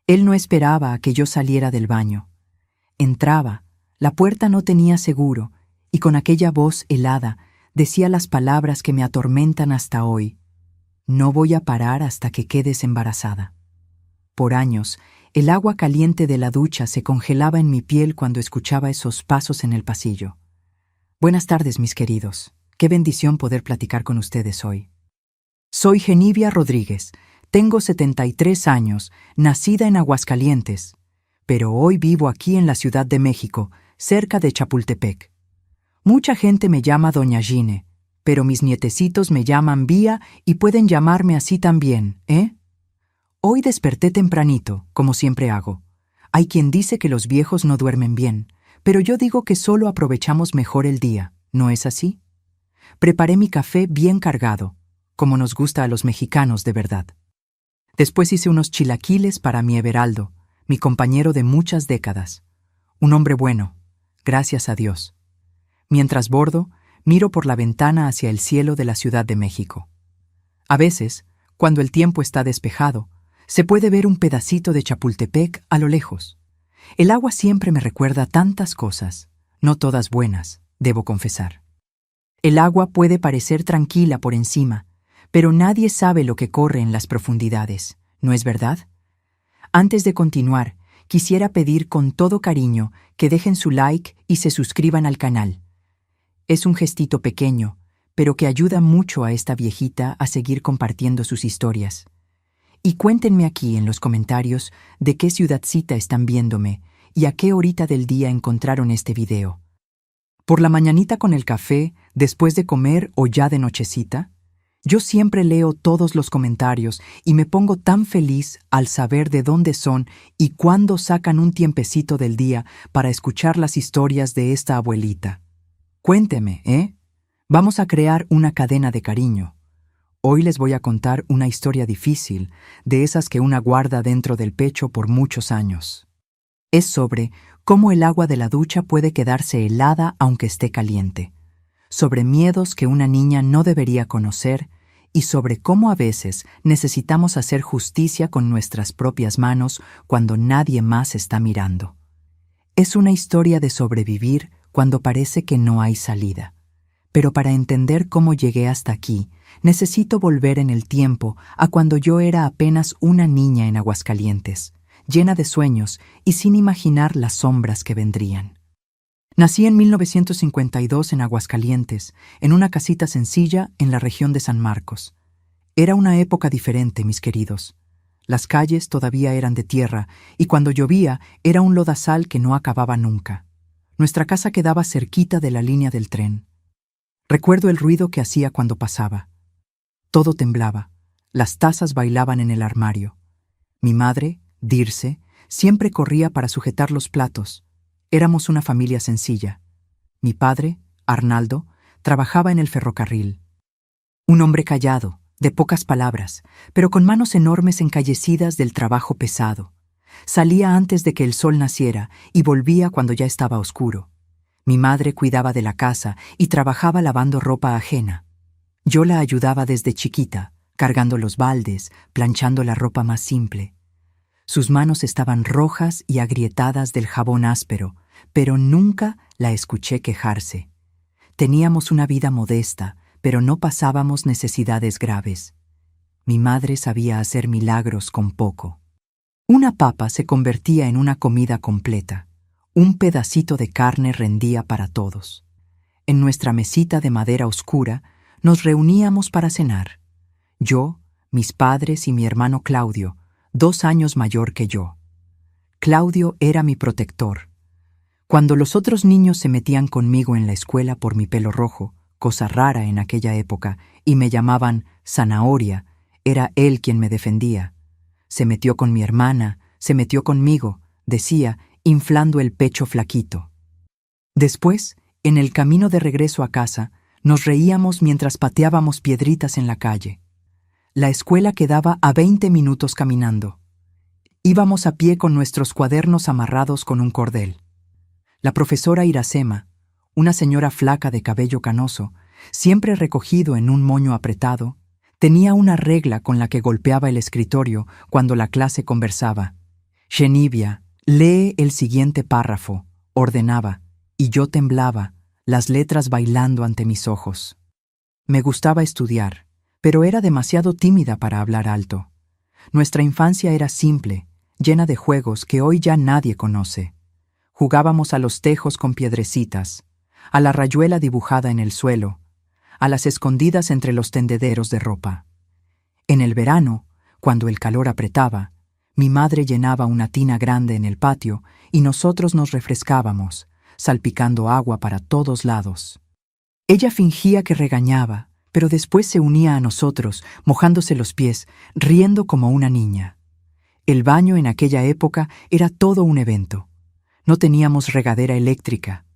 Él no esperaba a que yo saliera del baño. Entraba, la puerta no tenía seguro, y con aquella voz helada decía las palabras que me atormentan hasta hoy: no voy a parar hasta que quedes embarazada. Por años, el agua caliente de la ducha se congelaba en mi piel cuando escuchaba esos pasos en el pasillo. Buenas tardes, mis queridos. Qué bendición poder platicar con ustedes hoy. Soy Genivia Rodríguez. Tengo 73 años, nacida en Aguascalientes, pero hoy vivo aquí en la Ciudad de México, cerca de Chapultepec. Mucha gente me llama Doña Gine, pero mis nietecitos me llaman Vía y pueden llamarme así también, ¿eh? Hoy desperté tempranito, como siempre hago. Hay quien dice que los viejos no duermen bien, pero yo digo que solo aprovechamos mejor el día, ¿no es así? Preparé mi café bien cargado, como nos gusta a los mexicanos de verdad. Después hice unos chilaquiles para mi Everaldo, mi compañero de muchas décadas. Un hombre bueno, gracias a Dios. Mientras bordo, miro por la ventana hacia el cielo de la Ciudad de México. A veces, cuando el tiempo está despejado, se puede ver un pedacito de Chapultepec a lo lejos. El agua siempre me recuerda tantas cosas, no todas buenas, debo confesar. El agua puede parecer tranquila por encima, pero nadie sabe lo que corre en las profundidades, ¿no es verdad? Antes de continuar, quisiera pedir con todo cariño que dejen su like y se suscriban al canal. Es un gestito pequeño, pero que ayuda mucho a esta viejita a seguir compartiendo sus historias. Y cuéntenme aquí en los comentarios de qué ciudadcita están viéndome y a qué horita del día encontraron este video. ¿Por la mañanita con el café, después de comer o ya de nochecita? Yo siempre leo todos los comentarios y me pongo tan feliz al saber de dónde son y cuándo sacan un tiempecito del día para escuchar las historias de esta abuelita. Cuénteme, ¿eh? Vamos a crear una cadena de cariño. Hoy les voy a contar una historia difícil, de esas que una guarda dentro del pecho por muchos años. Es sobre cómo el agua de la ducha puede quedarse helada aunque esté caliente, sobre miedos que una niña no debería conocer y sobre cómo a veces necesitamos hacer justicia con nuestras propias manos cuando nadie más está mirando. Es una historia de sobrevivir cuando parece que no hay salida. Pero para entender cómo llegué hasta aquí, necesito volver en el tiempo a cuando yo era apenas una niña en Aguascalientes, llena de sueños y sin imaginar las sombras que vendrían. Nací en 1952 en Aguascalientes, en una casita sencilla en la región de San Marcos. Era una época diferente, mis queridos. Las calles todavía eran de tierra y cuando llovía era un lodazal que no acababa nunca. Nuestra casa quedaba cerquita de la línea del tren. Recuerdo el ruido que hacía cuando pasaba. Todo temblaba, las tazas bailaban en el armario. Mi madre, Dirce, siempre corría para sujetar los platos. Éramos una familia sencilla. Mi padre, Arnaldo, trabajaba en el ferrocarril. Un hombre callado, de pocas palabras, pero con manos enormes encallecidas del trabajo pesado. Salía antes de que el sol naciera y volvía cuando ya estaba oscuro. Mi madre cuidaba de la casa y trabajaba lavando ropa ajena. Yo la ayudaba desde chiquita, cargando los baldes, planchando la ropa más simple. Sus manos estaban rojas y agrietadas del jabón áspero, pero nunca la escuché quejarse. Teníamos una vida modesta, pero no pasábamos necesidades graves. Mi madre sabía hacer milagros con poco. Una papa se convertía en una comida completa. Un pedacito de carne rendía para todos. En nuestra mesita de madera oscura nos reuníamos para cenar. Yo, mis padres y mi hermano Claudio, 2 años mayor que yo. Claudio era mi protector. Cuando los otros niños se metían conmigo en la escuela por mi pelo rojo, cosa rara en aquella época, y me llamaban zanahoria, era él quien me defendía. Se metió con mi hermana, se metió conmigo, decía, inflando el pecho flaquito. Después, en el camino de regreso a casa, nos reíamos mientras pateábamos piedritas en la calle. La escuela quedaba a 20 minutos caminando. Íbamos a pie con nuestros cuadernos amarrados con un cordel. La profesora Iracema, una señora flaca de cabello canoso, siempre recogido en un moño apretado, tenía una regla con la que golpeaba el escritorio cuando la clase conversaba. Genivia, lee el siguiente párrafo, ordenaba, y yo temblaba, las letras bailando ante mis ojos. Me gustaba estudiar, pero era demasiado tímida para hablar alto. Nuestra infancia era simple, llena de juegos que hoy ya nadie conoce. Jugábamos a los tejos con piedrecitas, a la rayuela dibujada en el suelo, a las escondidas entre los tendederos de ropa. En el verano, cuando el calor apretaba, mi madre llenaba una tina grande en el patio y nosotros nos refrescábamos, salpicando agua para todos lados. Ella fingía que regañaba, pero después se unía a nosotros, mojándose los pies, riendo como una niña. El baño en aquella época era todo un evento. No teníamos regadera eléctrica.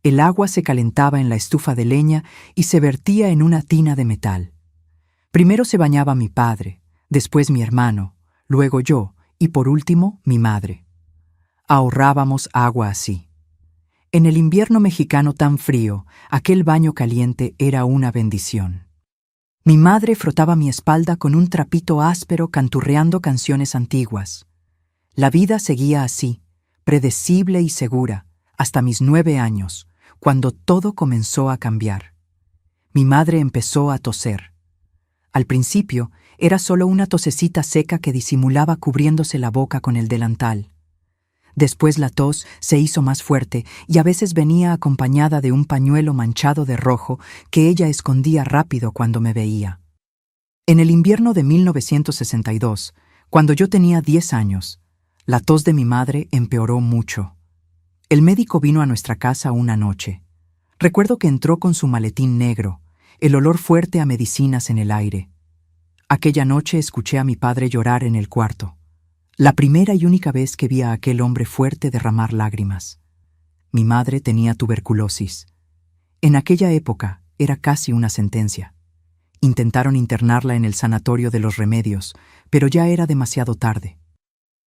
El agua se calentaba en la estufa de leña y se vertía en una tina de metal. Primero se bañaba mi padre, después mi hermano, luego yo y por último mi madre. Ahorrábamos agua así. En el invierno mexicano tan frío, aquel baño caliente era una bendición. Mi madre frotaba mi espalda con un trapito áspero canturreando canciones antiguas. La vida seguía así, predecible y segura, hasta mis 9 años, cuando todo comenzó a cambiar. Mi madre empezó a toser. Al principio, era solo una tosecita seca que disimulaba cubriéndose la boca con el delantal. Después la tos se hizo más fuerte y a veces venía acompañada de un pañuelo manchado de rojo que ella escondía rápido cuando me veía. En el invierno de 1962, cuando yo tenía 10 años, la tos de mi madre empeoró mucho. El médico vino a nuestra casa una noche. Recuerdo que entró con su maletín negro, el olor fuerte a medicinas en el aire. Aquella noche escuché a mi padre llorar en el cuarto. La primera y única vez que vi a aquel hombre fuerte derramar lágrimas. Mi madre tenía tuberculosis. En aquella época era casi una sentencia. Intentaron internarla en el sanatorio de los remedios, pero ya era demasiado tarde.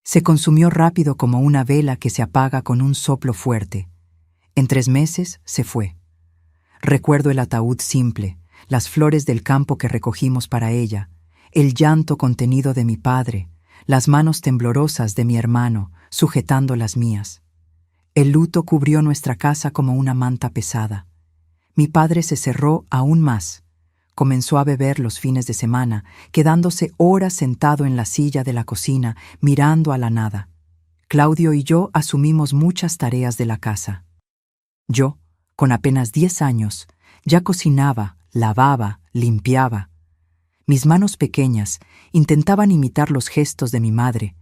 Se consumió rápido como una vela que se apaga con un soplo fuerte. En 3 meses se fue. Recuerdo el ataúd simple, las flores del campo que recogimos para ella, el llanto contenido de mi padre, las manos temblorosas de mi hermano sujetando las mías. El luto cubrió nuestra casa como una manta pesada. Mi padre se cerró aún más. Comenzó a beber los fines de semana, quedándose horas sentado en la silla de la cocina, mirando a la nada. Claudio y yo asumimos muchas tareas de la casa. Yo, con apenas 10 años, ya cocinaba, lavaba, limpiaba. Mis manos pequeñas intentaban imitar los gestos de mi madre,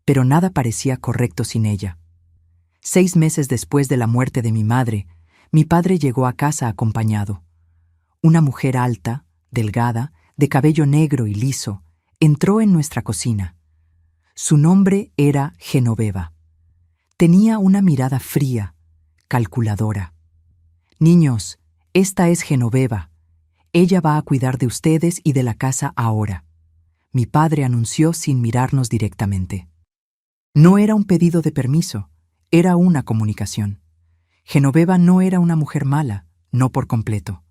pero nada parecía correcto sin ella. 6 meses después de la muerte de mi madre, mi padre llegó a casa acompañado. Una mujer alta, delgada, de cabello negro y liso, entró en nuestra cocina. Su nombre era Genoveva. Tenía una mirada fría, calculadora. «Niños, esta es Genoveva. Ella va a cuidar de ustedes y de la casa ahora», mi padre anunció sin mirarnos directamente. No era un pedido de permiso, era una comunicación. Genoveva no era una mujer mala, no por completo.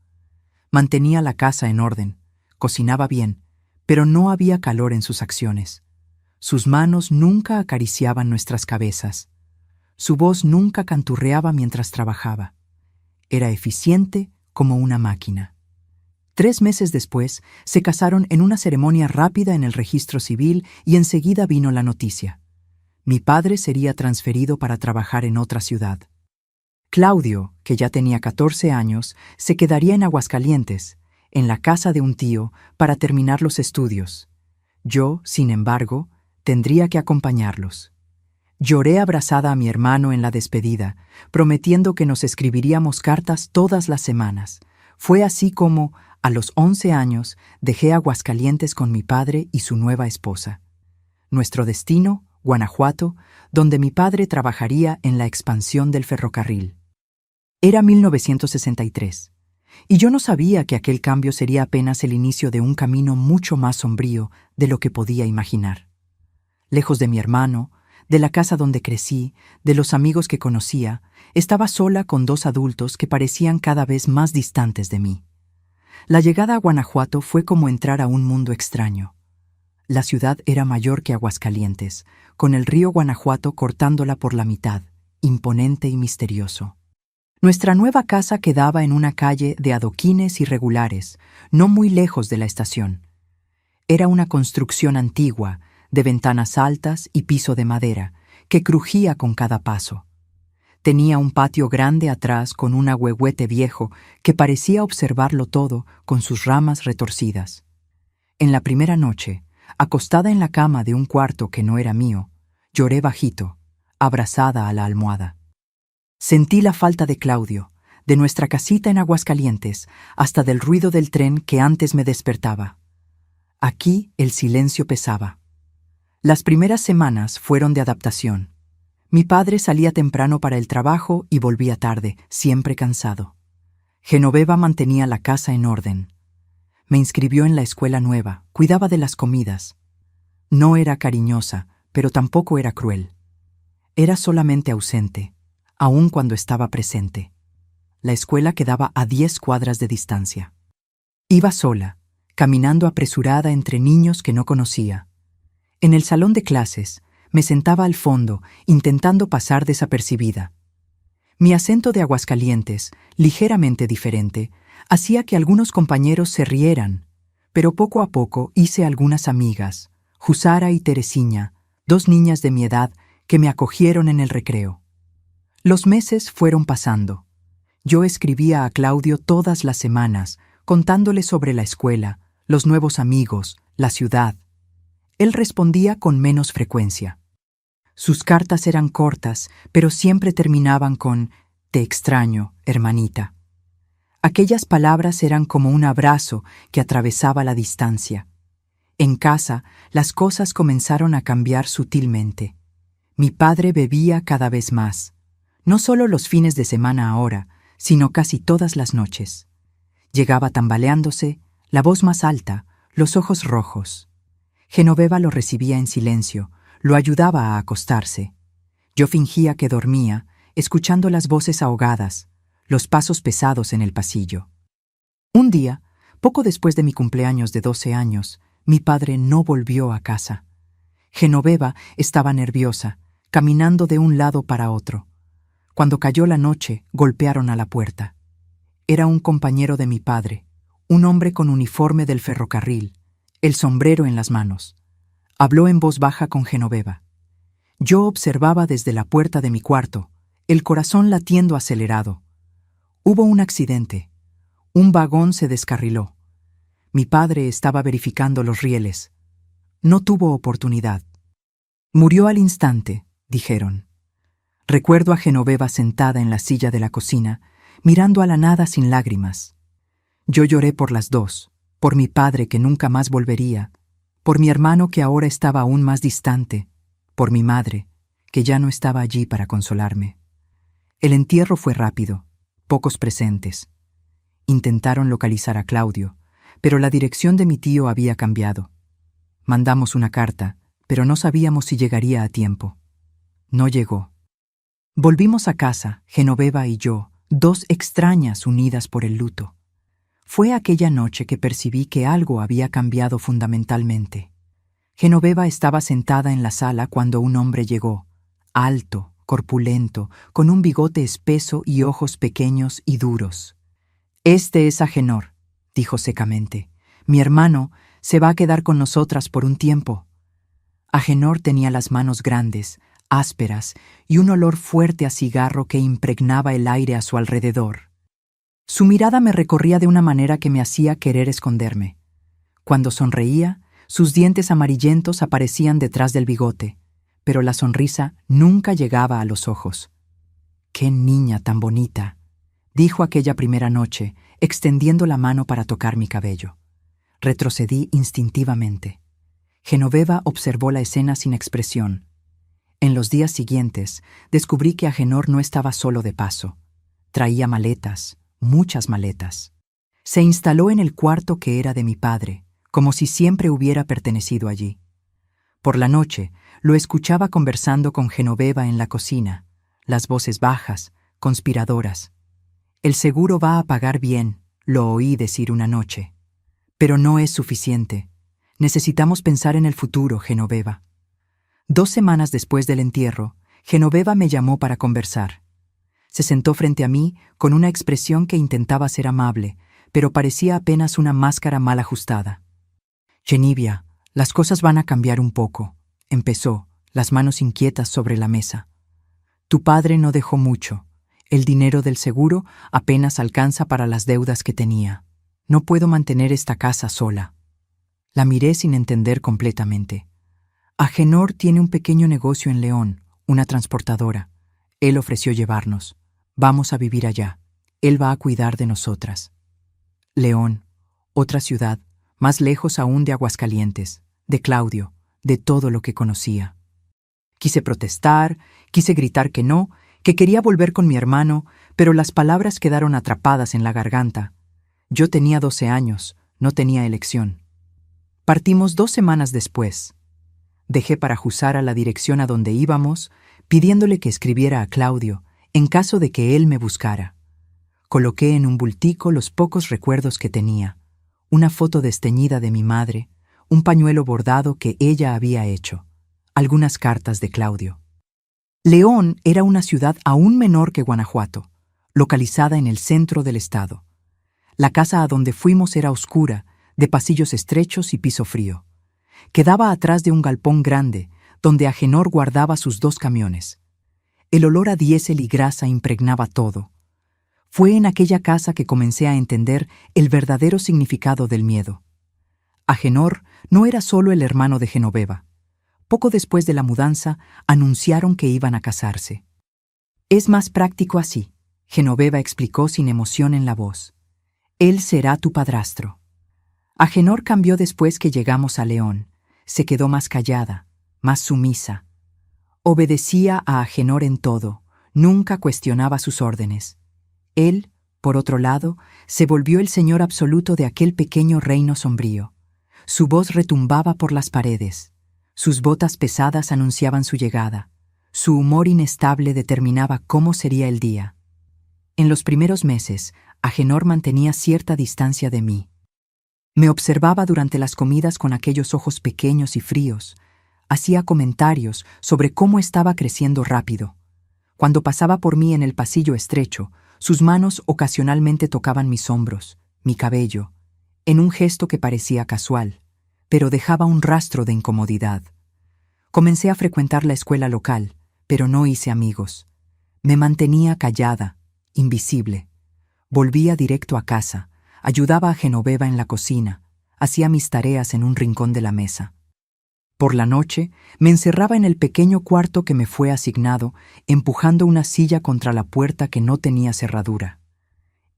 Mantenía la casa en orden, cocinaba bien, pero no había calor en sus acciones. Sus manos nunca acariciaban nuestras cabezas. Su voz nunca canturreaba mientras trabajaba. Era eficiente como una máquina. 3 meses después, se casaron en una ceremonia rápida en el registro civil y enseguida vino la noticia. Mi padre sería transferido para trabajar en otra ciudad. Claudio, que ya tenía 14 años, se quedaría en Aguascalientes, en la casa de un tío, para terminar los estudios. Yo, sin embargo, tendría que acompañarlos. Lloré abrazada a mi hermano en la despedida, prometiendo que nos escribiríamos cartas todas las semanas. Fue así como, a los 11 años, dejé Aguascalientes con mi padre y su nueva esposa. Nuestro destino, Guanajuato, donde mi padre trabajaría en la expansión del ferrocarril. Era 1963, y yo no sabía que aquel cambio sería apenas el inicio de un camino mucho más sombrío de lo que podía imaginar. Lejos de mi hermano, de la casa donde crecí, de los amigos que conocía, estaba sola con 2 adultos que parecían cada vez más distantes de mí. La llegada a Guanajuato fue como entrar a un mundo extraño. La ciudad era mayor que Aguascalientes, con el río Guanajuato cortándola por la mitad, imponente y misterioso. Nuestra nueva casa quedaba en una calle de adoquines irregulares, no muy lejos de la estación. Era una construcción antigua, de ventanas altas y piso de madera, que crujía con cada paso. Tenía un patio grande atrás con un ahuehuete viejo que parecía observarlo todo con sus ramas retorcidas. En la primera noche, acostada en la cama de un cuarto que no era mío, lloré bajito, abrazada a la almohada. Sentí la falta de Claudio, de nuestra casita en Aguascalientes, hasta del ruido del tren que antes me despertaba. Aquí el silencio pesaba. Las primeras semanas fueron de adaptación. Mi padre salía temprano para el trabajo y volvía tarde, siempre cansado. Genoveva mantenía la casa en orden. Me inscribió en la escuela nueva, cuidaba de las comidas. No era cariñosa, pero tampoco era cruel. Era solamente ausente, aun cuando estaba presente. La escuela quedaba a 10 cuadras de distancia. Iba sola, caminando apresurada entre niños que no conocía. En el salón de clases, me sentaba al fondo, intentando pasar desapercibida. Mi acento de Aguascalientes, ligeramente diferente, hacía que algunos compañeros se rieran, pero poco a poco hice algunas amigas, Jusara y Teresiña, 2 niñas de mi edad que me acogieron en el recreo. Los meses fueron pasando. Yo escribía a Claudio todas las semanas, contándole sobre la escuela, los nuevos amigos, la ciudad. Él respondía con menos frecuencia. Sus cartas eran cortas, pero siempre terminaban con «Te extraño, hermanita». Aquellas palabras eran como un abrazo que atravesaba la distancia. En casa, las cosas comenzaron a cambiar sutilmente. Mi padre bebía cada vez más, no solo los fines de semana ahora, sino casi todas las noches. Llegaba tambaleándose, la voz más alta, los ojos rojos. Genoveva lo recibía en silencio, lo ayudaba a acostarse. Yo fingía que dormía, escuchando las voces ahogadas, los pasos pesados en el pasillo. Un día, poco después de mi cumpleaños de 12 años, mi padre no volvió a casa. Genoveva estaba nerviosa, caminando de un lado para otro. Cuando cayó la noche, golpearon a la puerta. Era un compañero de mi padre, un hombre con uniforme del ferrocarril, el sombrero en las manos. Habló en voz baja con Genoveva. Yo observaba desde la puerta de mi cuarto, el corazón latiendo acelerado. Hubo un accidente. Un vagón se descarriló. Mi padre estaba verificando los rieles. No tuvo oportunidad. Murió al instante, dijeron. Recuerdo a Genoveva sentada en la silla de la cocina, mirando a la nada sin lágrimas. Yo lloré por las dos, por mi padre que nunca más volvería, por mi hermano que ahora estaba aún más distante, por mi madre, que ya no estaba allí para consolarme. El entierro fue rápido, pocos presentes. Intentaron localizar a Claudio, pero la dirección de mi tío había cambiado. Mandamos una carta, pero no sabíamos si llegaría a tiempo. No llegó. Volvimos a casa, Genoveva y yo, 2 extrañas unidas por el luto. Fue aquella noche que percibí que algo había cambiado fundamentalmente. Genoveva estaba sentada en la sala cuando un hombre llegó, alto, corpulento, con un bigote espeso y ojos pequeños y duros. «Este es Agenor», dijo secamente. «Mi hermano se va a quedar con nosotras por un tiempo». Agenor tenía las manos grandes, ásperas, y un olor fuerte a cigarro que impregnaba el aire a su alrededor. Su mirada me recorría de una manera que me hacía querer esconderme. Cuando sonreía, sus dientes amarillentos aparecían detrás del bigote, pero la sonrisa nunca llegaba a los ojos. «¡Qué niña tan bonita!», dijo aquella primera noche, extendiendo la mano para tocar mi cabello. Retrocedí instintivamente. Genoveva observó la escena sin expresión. En los días siguientes, descubrí que Agenor no estaba solo de paso. Traía maletas, muchas maletas. Se instaló en el cuarto que era de mi padre, como si siempre hubiera pertenecido allí. Por la noche, lo escuchaba conversando con Genoveva en la cocina, las voces bajas, conspiradoras. «El seguro va a pagar bien», lo oí decir una noche. «Pero no es suficiente. Necesitamos pensar en el futuro, Genoveva. 2 semanas después del entierro, Genoveva me llamó para conversar. Se sentó frente a mí con una expresión que intentaba ser amable, pero parecía apenas una máscara mal ajustada. «Genivia, las cosas van a cambiar un poco», empezó, las manos inquietas sobre la mesa. «Tu padre no dejó mucho. El dinero del seguro apenas alcanza para las deudas que tenía. No puedo mantener esta casa sola». La miré sin entender completamente. Agenor tiene un pequeño negocio en León, una transportadora. Él ofreció llevarnos. Vamos a vivir allá. Él va a cuidar de nosotras. León, otra ciudad, más lejos aún de Aguascalientes, de Claudio, de todo lo que conocía. Quise protestar, quise gritar que no, que quería volver con mi hermano, pero las palabras quedaron atrapadas en la garganta. Yo tenía 12 años, no tenía elección. Partimos 2 semanas después. Dejé para Jusara la dirección a donde íbamos, pidiéndole que escribiera a Claudio, en caso de que él me buscara. Coloqué en un bultico los pocos recuerdos que tenía, una foto desteñida de mi madre, un pañuelo bordado que ella había hecho, algunas cartas de Claudio. León era una ciudad aún menor que Guanajuato, localizada en el centro del estado. La casa a donde fuimos era oscura, de pasillos estrechos y piso frío. Quedaba atrás de un galpón grande, donde Agenor guardaba sus 2 camiones. El olor a diésel y grasa impregnaba todo. Fue en aquella casa que comencé a entender el verdadero significado del miedo. Agenor no era solo el hermano de Genoveva. Poco después de la mudanza, anunciaron que iban a casarse. «Es más práctico así», Genoveva explicó sin emoción en la voz. «Él será tu padrastro». Agenor cambió después que llegamos a León. Se quedó más callada, más sumisa. Obedecía a Agenor en todo, nunca cuestionaba sus órdenes. Él, por otro lado, se volvió el señor absoluto de aquel pequeño reino sombrío. Su voz retumbaba por las paredes. Sus botas pesadas anunciaban su llegada. Su humor inestable determinaba cómo sería el día. En los primeros meses, Agenor mantenía cierta distancia de mí. Me observaba durante las comidas con aquellos ojos pequeños y fríos. Hacía comentarios sobre cómo estaba creciendo rápido. Cuando pasaba por mí en el pasillo estrecho, sus manos ocasionalmente tocaban mis hombros, mi cabello, en un gesto que parecía casual, pero dejaba un rastro de incomodidad. Comencé a frecuentar la escuela local, pero no hice amigos. Me mantenía callada, invisible. Volvía directo a casa, ayudaba a Genoveva en la cocina, hacía mis tareas en un rincón de la mesa. Por la noche, me encerraba en el pequeño cuarto que me fue asignado, empujando una silla contra la puerta que no tenía cerradura.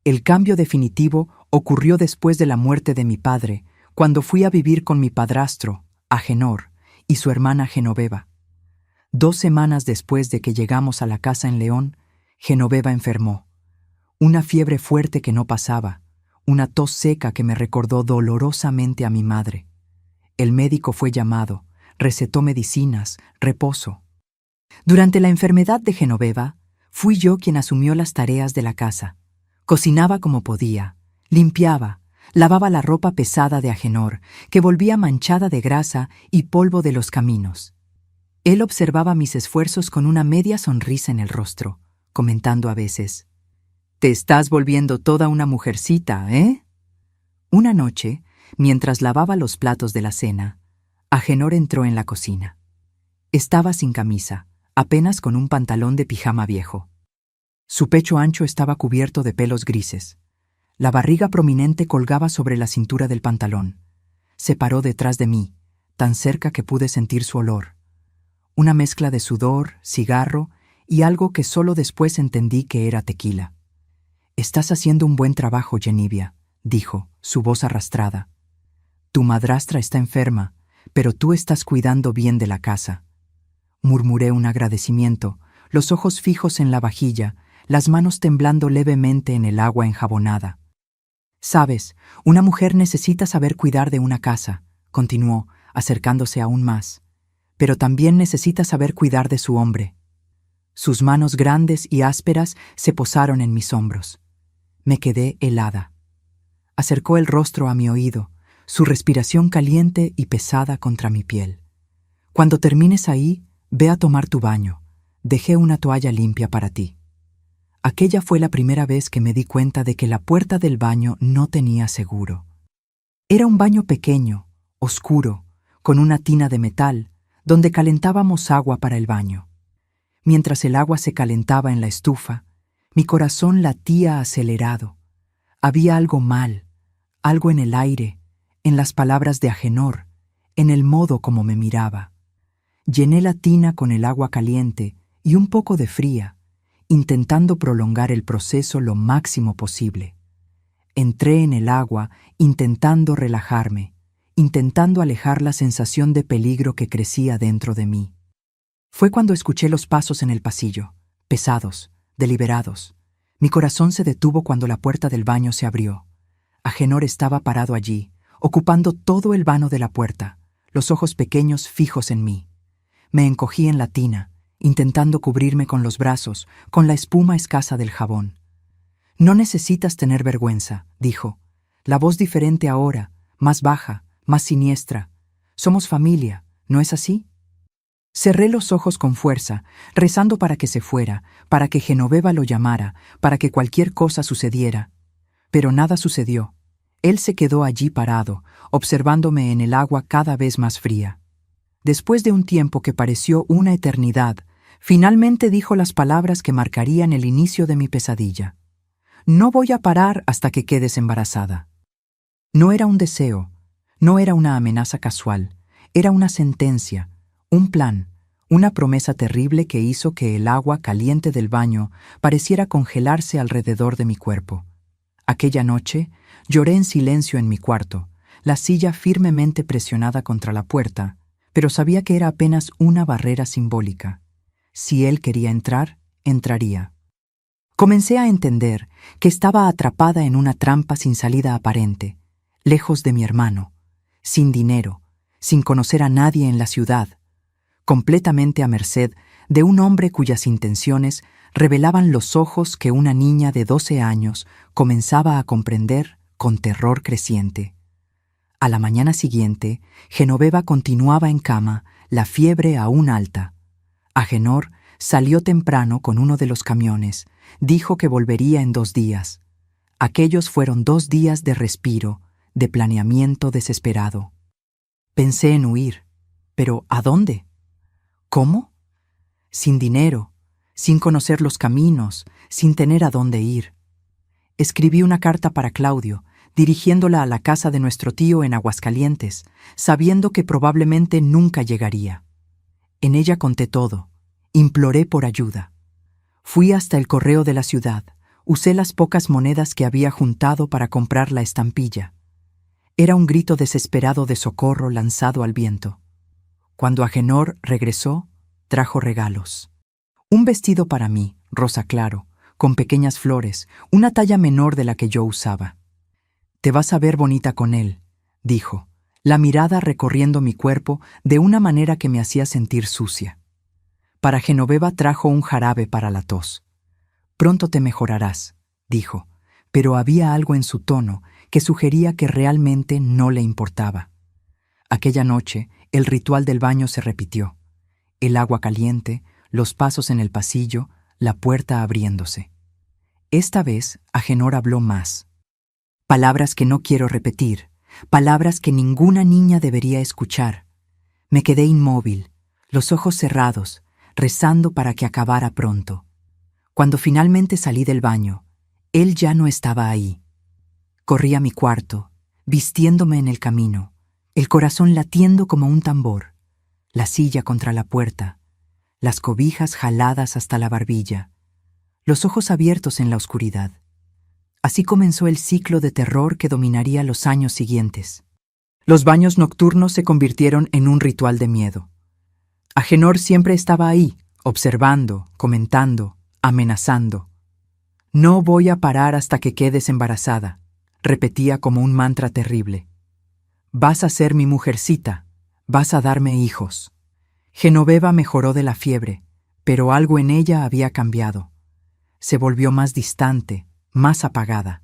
El cambio definitivo ocurrió después de la muerte de mi padre, cuando fui a vivir con mi padrastro, Agenor, y su hermana Genoveva. 2 semanas después de que llegamos a la casa en León, Genoveva enfermó. Una fiebre fuerte que no pasaba, una tos seca que me recordó dolorosamente a mi madre. El médico fue llamado, recetó medicinas, reposo. Durante la enfermedad de Genoveva, fui yo quien asumió las tareas de la casa. Cocinaba como podía, limpiaba, lavaba la ropa pesada de Agenor, que volvía manchada de grasa y polvo de los caminos. Él observaba mis esfuerzos con una media sonrisa en el rostro, comentando a veces: «Te estás volviendo toda una mujercita, ¿eh?». Una noche, mientras lavaba los platos de la cena, Agenor entró en la cocina. Estaba sin camisa, apenas con un pantalón de pijama viejo. Su pecho ancho estaba cubierto de pelos grises. La barriga prominente colgaba sobre la cintura del pantalón. Se paró detrás de mí, tan cerca que pude sentir su olor. Una mezcla de sudor, cigarro y algo que solo después entendí que era tequila. «Estás haciendo un buen trabajo, Genivia», dijo, su voz arrastrada. «Tu madrastra está enferma, pero tú estás cuidando bien de la casa». Murmuré un agradecimiento, los ojos fijos en la vajilla, las manos temblando levemente en el agua enjabonada. «Sabes, una mujer necesita saber cuidar de una casa», continuó, acercándose aún más, «pero también necesita saber cuidar de su hombre». Sus manos grandes y ásperas se posaron en mis hombros. Me quedé helada. Acercó el rostro a mi oído, su respiración caliente y pesada contra mi piel. Cuando termines ahí, ve a tomar tu baño. Dejé una toalla limpia para ti. Aquella fue la primera vez que me di cuenta de que la puerta del baño no tenía seguro. Era un baño pequeño, oscuro, con una tina de metal, donde calentábamos agua para el baño. Mientras el agua se calentaba en la estufa, mi corazón latía acelerado. Había algo mal, algo en el aire, en las palabras de Agenor, en el modo como me miraba. Llené la tina con el agua caliente y un poco de fría, intentando prolongar el proceso lo máximo posible. Entré en el agua intentando relajarme, intentando alejar la sensación de peligro que crecía dentro de mí. Fue cuando escuché los pasos en el pasillo, pesados, deliberados. Mi corazón se detuvo cuando la puerta del baño se abrió. Agenor estaba parado allí, ocupando todo el vano de la puerta, los ojos pequeños fijos en mí. Me encogí en la tina, intentando cubrirme con los brazos, con la espuma escasa del jabón. «No necesitas tener vergüenza», dijo. La voz diferente ahora, más baja, más siniestra. «Somos familia, ¿no es así?» Cerré los ojos con fuerza, rezando para que se fuera, para que Genoveva lo llamara, para que cualquier cosa sucediera. Pero nada sucedió. Él se quedó allí parado, observándome en el agua cada vez más fría. Después de un tiempo que pareció una eternidad, finalmente dijo las palabras que marcarían el inicio de mi pesadilla. «No voy a parar hasta que quedes embarazada». No era un deseo, no era una amenaza casual, era una sentencia, un plan, una promesa terrible que hizo que el agua caliente del baño pareciera congelarse alrededor de mi cuerpo. Aquella noche, lloré en silencio en mi cuarto, la silla firmemente presionada contra la puerta, pero sabía que era apenas una barrera simbólica. Si él quería entrar, entraría. Comencé a entender que estaba atrapada en una trampa sin salida aparente, lejos de mi hermano, sin dinero, sin conocer a nadie en la ciudad, completamente a merced de un hombre cuyas intenciones revelaban los ojos que una niña de 12 años comenzaba a comprender con terror creciente. A la mañana siguiente, Genoveva continuaba en cama, la fiebre aún alta. Agenor salió temprano con uno de los camiones, dijo que volvería en 2 días. Aquellos fueron 2 días de respiro, de planeamiento desesperado. Pensé en huir, pero ¿a dónde? ¿Cómo? Sin dinero, sin conocer los caminos, sin tener a dónde ir. Escribí una carta para Claudio, dirigiéndola a la casa de nuestro tío en Aguascalientes, sabiendo que probablemente nunca llegaría. En ella conté todo, imploré por ayuda. Fui hasta el correo de la ciudad, usé las pocas monedas que había juntado para comprar la estampilla. Era un grito desesperado de socorro lanzado al viento. Cuando Agenor regresó, trajo regalos. Un vestido para mí, rosa claro, con pequeñas flores, una talla menor de la que yo usaba. «Te vas a ver bonita con él», dijo, la mirada recorriendo mi cuerpo de una manera que me hacía sentir sucia. Para Genoveva trajo un jarabe para la tos. «Pronto te mejorarás», dijo, pero había algo en su tono que sugería que realmente no le importaba. Aquella noche, el ritual del baño se repitió. El agua caliente, los pasos en el pasillo, la puerta abriéndose. Esta vez, Agenor habló más. Palabras que no quiero repetir, palabras que ninguna niña debería escuchar. Me quedé inmóvil, los ojos cerrados, rezando para que acabara pronto. Cuando finalmente salí del baño, él ya no estaba ahí. Corrí a mi cuarto, vistiéndome en el camino, el corazón latiendo como un tambor, la silla contra la puerta, las cobijas jaladas hasta la barbilla, los ojos abiertos en la oscuridad. Así comenzó el ciclo de terror que dominaría los años siguientes. Los baños nocturnos se convirtieron en un ritual de miedo. Agenor siempre estaba ahí, observando, comentando, amenazando. «No voy a parar hasta que quedes embarazada», repetía como un mantra terrible. «Vas a ser mi mujercita, vas a darme hijos». Genoveva mejoró de la fiebre, pero algo en ella había cambiado. Se volvió más distante, más apagada.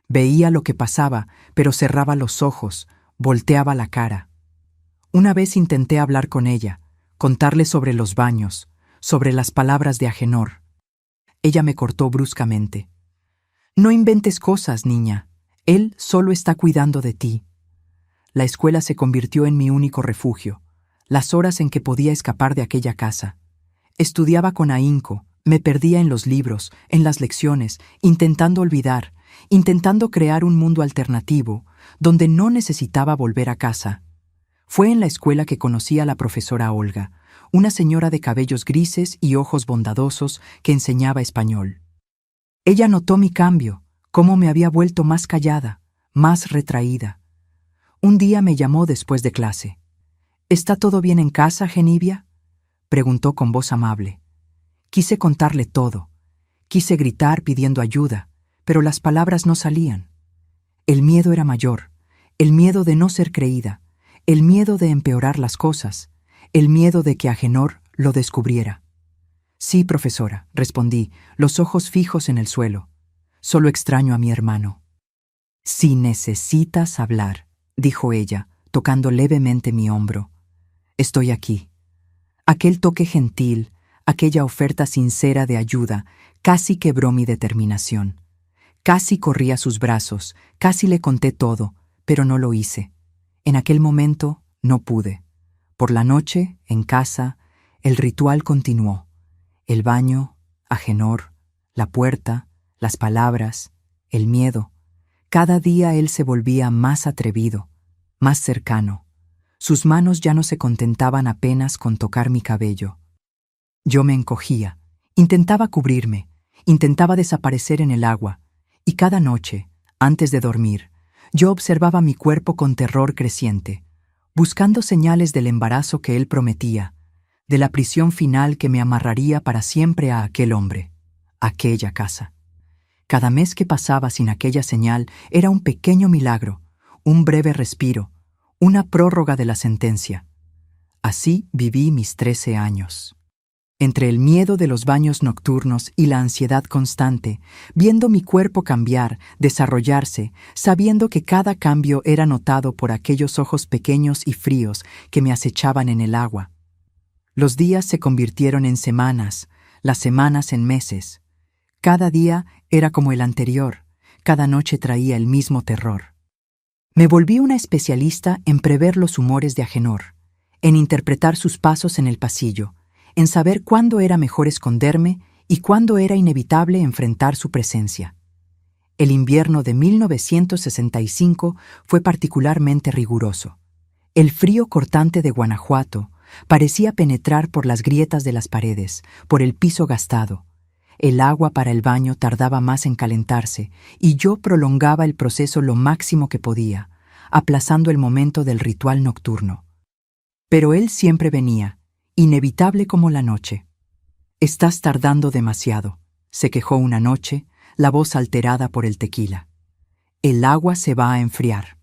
Veía lo que pasaba, pero cerraba los ojos, Volteaba la cara. Una vez intenté hablar con ella, contarle sobre los baños, sobre las palabras de Agenor. Ella me cortó bruscamente. No inventes cosas, niña. Él solo está cuidando de ti. La escuela se convirtió en mi único refugio, las horas en que podía escapar de aquella casa. Estudiaba con ahínco, me perdía en los libros, en las lecciones, intentando olvidar, intentando crear un mundo alternativo, donde no necesitaba volver a casa. Fue en la escuela que conocí a la profesora Olga, una señora de cabellos grises y ojos bondadosos que enseñaba español. Ella notó mi cambio, cómo me había vuelto más callada, más retraída. Un día me llamó después de clase. ¿Está todo bien en casa, Genibia?, preguntó con voz amable. Quise contarle todo. Quise gritar pidiendo ayuda, pero las palabras no salían. El miedo era mayor, el miedo de no ser creída, el miedo de empeorar las cosas, el miedo de que Agenor lo descubriera. Sí, profesora, respondí, los ojos fijos en el suelo. Solo extraño a mi hermano. Si necesitas hablar, dijo ella, tocando levemente mi hombro. Estoy aquí. Aquel toque gentil, aquella oferta sincera de ayuda, casi quebró mi determinación. Casi corrí a sus brazos, casi le conté todo, pero no lo hice. En aquel momento no pude. Por la noche, en casa, el ritual continuó. El baño, Agenor, la puerta, las palabras, el miedo. Cada día él se volvía más atrevido, más cercano. Sus manos ya no se contentaban apenas con tocar mi cabello. Yo me encogía, intentaba cubrirme, intentaba desaparecer en el agua, y cada noche, antes de dormir, yo observaba mi cuerpo con terror creciente, buscando señales del embarazo que él prometía, de la prisión final que me amarraría para siempre a aquel hombre, a aquella casa. Cada mes que pasaba sin aquella señal era un pequeño milagro, un breve respiro, una prórroga de la sentencia. Así viví mis 13 años. Entre el miedo de los baños nocturnos y la ansiedad constante, viendo mi cuerpo cambiar, desarrollarse, sabiendo que cada cambio era notado por aquellos ojos pequeños y fríos que me acechaban en el agua. Los días se convirtieron en semanas, las semanas en meses. Cada día era como el anterior, cada noche traía el mismo terror. Me volví una especialista en prever los humores de Agenor, en interpretar sus pasos en el pasillo, en saber cuándo era mejor esconderme y cuándo era inevitable enfrentar su presencia. El invierno de 1965 fue particularmente riguroso. El frío cortante de Guanajuato parecía penetrar por las grietas de las paredes, por el piso gastado. El agua para el baño tardaba más en calentarse y yo prolongaba el proceso lo máximo que podía, aplazando el momento del ritual nocturno. Pero él siempre venía, inevitable como la noche. «Estás tardando demasiado», se quejó una noche, la voz alterada por el tequila. «El agua se va a enfriar».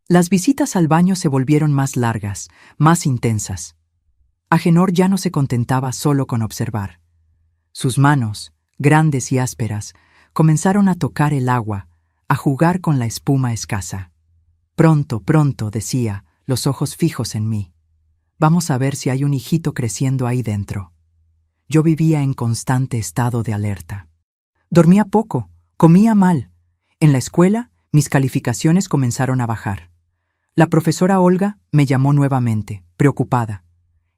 Las visitas al baño se volvieron más largas, más intensas. Agenor ya no se contentaba solo con observar. Sus manos, grandes y ásperas, comenzaron a tocar el agua, a jugar con la espuma escasa. «Pronto, pronto», decía, los ojos fijos en mí. «Vamos a ver si hay un hijito creciendo ahí dentro». Yo vivía en constante estado de alerta. Dormía poco, comía mal. En la escuela, mis calificaciones comenzaron a bajar. La profesora Olga me llamó nuevamente, preocupada.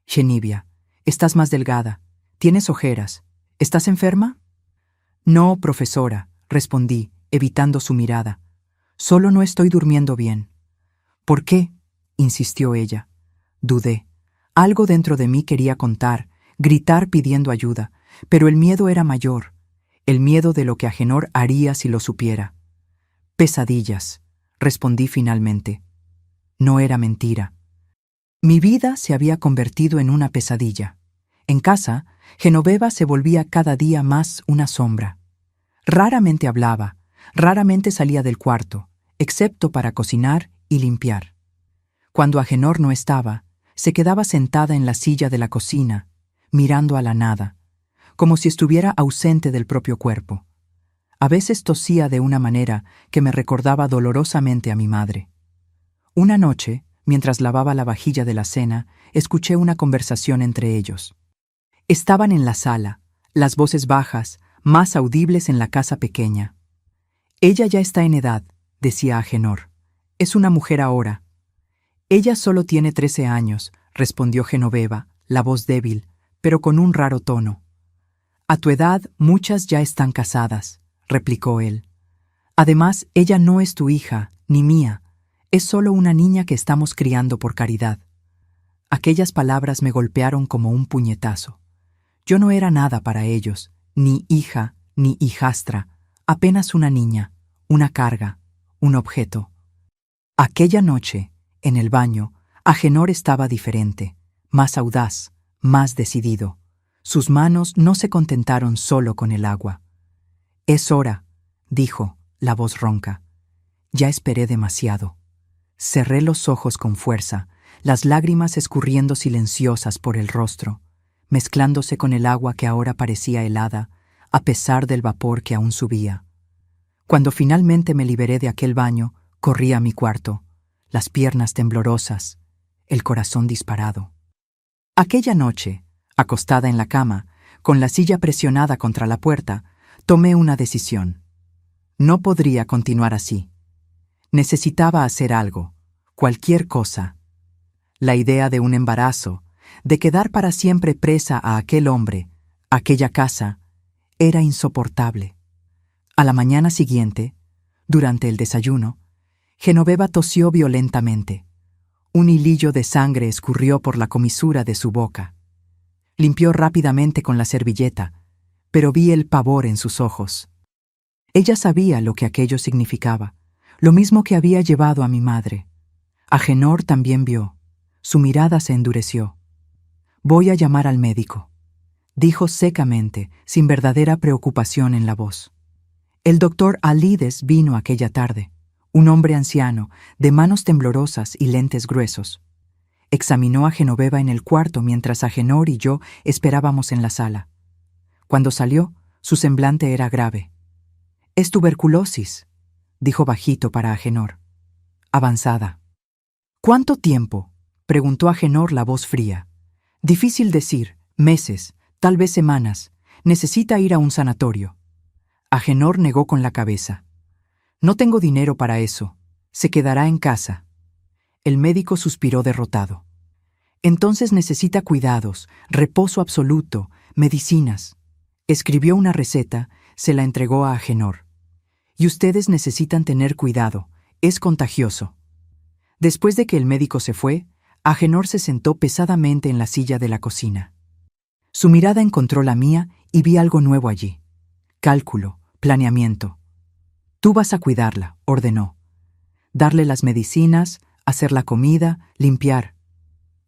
«Genibia, estás más delgada. ¿Tienes ojeras? ¿Estás enferma?» «No, profesora», respondí, evitando su mirada. «Solo no estoy durmiendo bien». «¿Por qué?», insistió ella. Dudé. Algo dentro de mí quería contar, gritar pidiendo ayuda, pero el miedo era mayor, el miedo de lo que Agenor haría si lo supiera. «Pesadillas», respondí finalmente. No era mentira. Mi vida se había convertido en una pesadilla. En casa, Genoveva se volvía cada día más una sombra. Raramente hablaba, raramente salía del cuarto, excepto para cocinar y limpiar. Cuando Agenor no estaba, se quedaba sentada en la silla de la cocina, mirando a la nada, como si estuviera ausente del propio cuerpo. A veces tosía de una manera que me recordaba dolorosamente a mi madre. Una noche, mientras lavaba la vajilla de la cena, escuché una conversación entre ellos. Estaban en la sala, las voces bajas, más audibles en la casa pequeña. Ella ya está en edad, decía Agenor. Es una mujer ahora. Ella solo tiene 13 años, respondió Genoveva, la voz débil, pero con un raro tono. A tu edad, muchas ya están casadas, replicó él. Además, ella no es tu hija, ni mía. Es solo una niña que estamos criando por caridad. Aquellas palabras me golpearon como un puñetazo. Yo no era nada para ellos, ni hija, ni hijastra, apenas una niña, una carga, un objeto. Aquella noche, en el baño, Agenor estaba diferente, más audaz, más decidido. Sus manos no se contentaron solo con el agua. «Es hora», dijo, la voz ronca. «Ya esperé demasiado». Cerré los ojos con fuerza, las lágrimas escurriendo silenciosas por el rostro, mezclándose con el agua que ahora parecía helada, a pesar del vapor que aún subía. Cuando finalmente me liberé de aquel baño, corrí a mi cuarto, las piernas temblorosas, el corazón disparado. Aquella noche, acostada en la cama, con la silla presionada contra la puerta, tomé una decisión. No podría continuar así. Necesitaba hacer algo, cualquier cosa. La idea de un embarazo, de quedar para siempre presa a aquel hombre, aquella casa, era insoportable. A la mañana siguiente, durante el desayuno, Genoveva tosió violentamente. Un hilillo de sangre escurrió por la comisura de su boca. Limpió rápidamente con la servilleta, pero vi el pavor en sus ojos. Ella sabía lo que aquello significaba, lo mismo que había llevado a mi madre. Agenor también vio. Su mirada se endureció. «Voy a llamar al médico», dijo secamente, sin verdadera preocupación en la voz. El doctor Alides vino aquella tarde, un hombre anciano, de manos temblorosas y lentes gruesos. Examinó a Genoveva en el cuarto mientras Agenor y yo esperábamos en la sala. Cuando salió, su semblante era grave. «Es tuberculosis», dijo bajito para Agenor. «Avanzada». «¿Cuánto tiempo?», preguntó Agenor la voz fría. «Difícil decir, meses, tal vez semanas. Necesita ir a un sanatorio». Agenor negó con la cabeza. «No tengo dinero para eso. Se quedará en casa». El médico suspiró derrotado. «Entonces necesita cuidados, reposo absoluto, medicinas». Escribió una receta, se la entregó a Agenor. «Y ustedes necesitan tener cuidado, es contagioso». Después de que el médico se fue, Agenor se sentó pesadamente en la silla de la cocina. Su mirada encontró la mía y vi algo nuevo allí. Cálculo, planeamiento. «Tú vas a cuidarla», ordenó. «Darle las medicinas, hacer la comida, limpiar».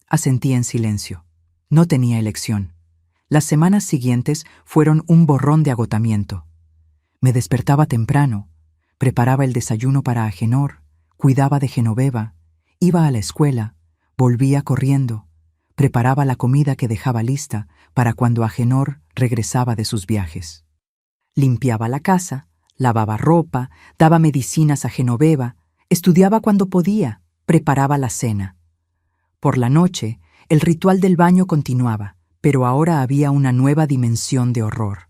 Asentí en silencio. No tenía elección. Las semanas siguientes fueron un borrón de agotamiento. Me despertaba temprano, preparaba el desayuno para Agenor, cuidaba de Genoveva, iba a la escuela, volvía corriendo, preparaba la comida que dejaba lista para cuando Agenor regresaba de sus viajes. Limpiaba la casa, lavaba ropa, daba medicinas a Genoveva, estudiaba cuando podía, preparaba la cena. Por la noche, el ritual del baño continuaba, pero ahora había una nueva dimensión de horror.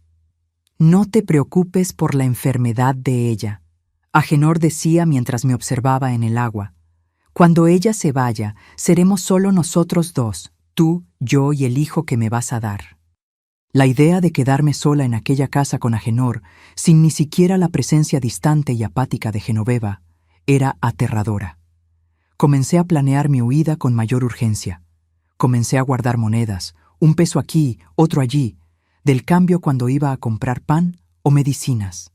«No te preocupes por la enfermedad de ella», Agenor decía mientras me observaba en el agua. «Cuando ella se vaya, seremos solo nosotros dos, tú, yo y el hijo que me vas a dar». La idea de quedarme sola en aquella casa con Agenor, sin ni siquiera la presencia distante y apática de Genoveva, era aterradora. Comencé a planear mi huida con mayor urgencia. Comencé a guardar monedas, un peso aquí, otro allí, del cambio cuando iba a comprar pan o medicinas.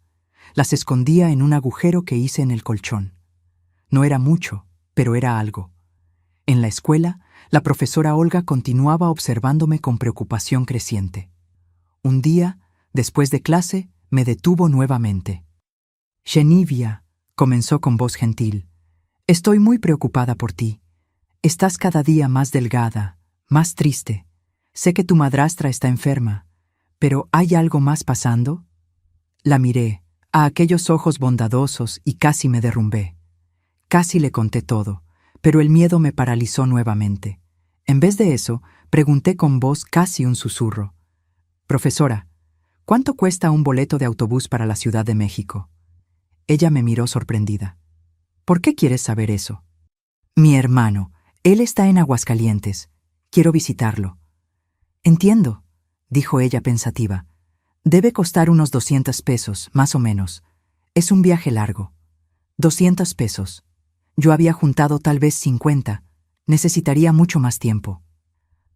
Las escondía en un agujero que hice en el colchón. No era mucho, pero era algo. En la escuela, la profesora Olga continuaba observándome con preocupación creciente. Un día, después de clase, me detuvo nuevamente. «Genivia», comenzó con voz gentil, «estoy muy preocupada por ti. Estás cada día más delgada, más triste. Sé que tu madrastra está enferma, pero ¿hay algo más pasando?» La miré, a aquellos ojos bondadosos, y casi me derrumbé. Casi le conté todo, pero el miedo me paralizó nuevamente. En vez de eso, pregunté con voz casi un susurro. «Profesora, ¿cuánto cuesta un boleto de autobús para la Ciudad de México?» Ella me miró sorprendida. «¿Por qué quieres saber eso?» «Mi hermano. Él está en Aguascalientes. Quiero visitarlo». «Entiendo», dijo ella pensativa. «Debe costar unos 200 pesos, más o menos. Es un viaje largo». 200 pesos. Yo había juntado tal vez 50. Necesitaría mucho más tiempo.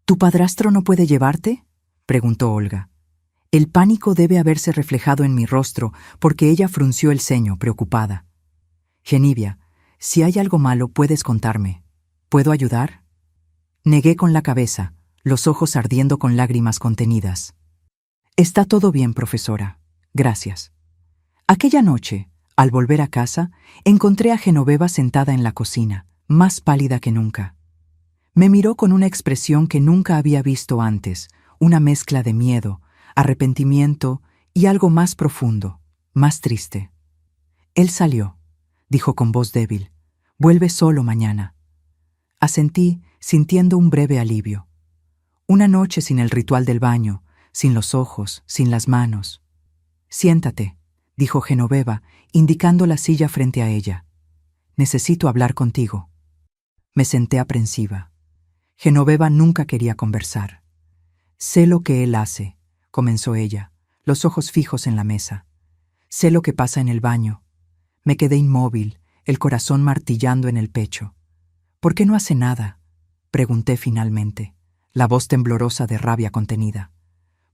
«¿Tu padrastro no puede llevarte?», preguntó Olga. El pánico debe haberse reflejado en mi rostro porque ella frunció el ceño, preocupada. «Genivia, si hay algo malo, puedes contarme. ¿Puedo ayudar?» Negué con la cabeza, los ojos ardiendo con lágrimas contenidas. «Está todo bien, profesora. Gracias». Aquella noche, al volver a casa, encontré a Genoveva sentada en la cocina, más pálida que nunca. Me miró con una expresión que nunca había visto antes, una mezcla de miedo, arrepentimiento y algo más profundo, más triste. «Él salió», dijo con voz débil. «Vuelve solo mañana». Asentí, sintiendo un breve alivio. Una noche sin el ritual del baño, sin los ojos, sin las manos. «Siéntate», dijo Genoveva, indicando la silla frente a ella. «Necesito hablar contigo». Me senté aprensiva. Genoveva nunca quería conversar. «Sé lo que él hace», comenzó ella, los ojos fijos en la mesa. «Sé lo que pasa en el baño». Me quedé inmóvil, el corazón martillando en el pecho. «¿Por qué no hace nada?», pregunté finalmente, la voz temblorosa de rabia contenida.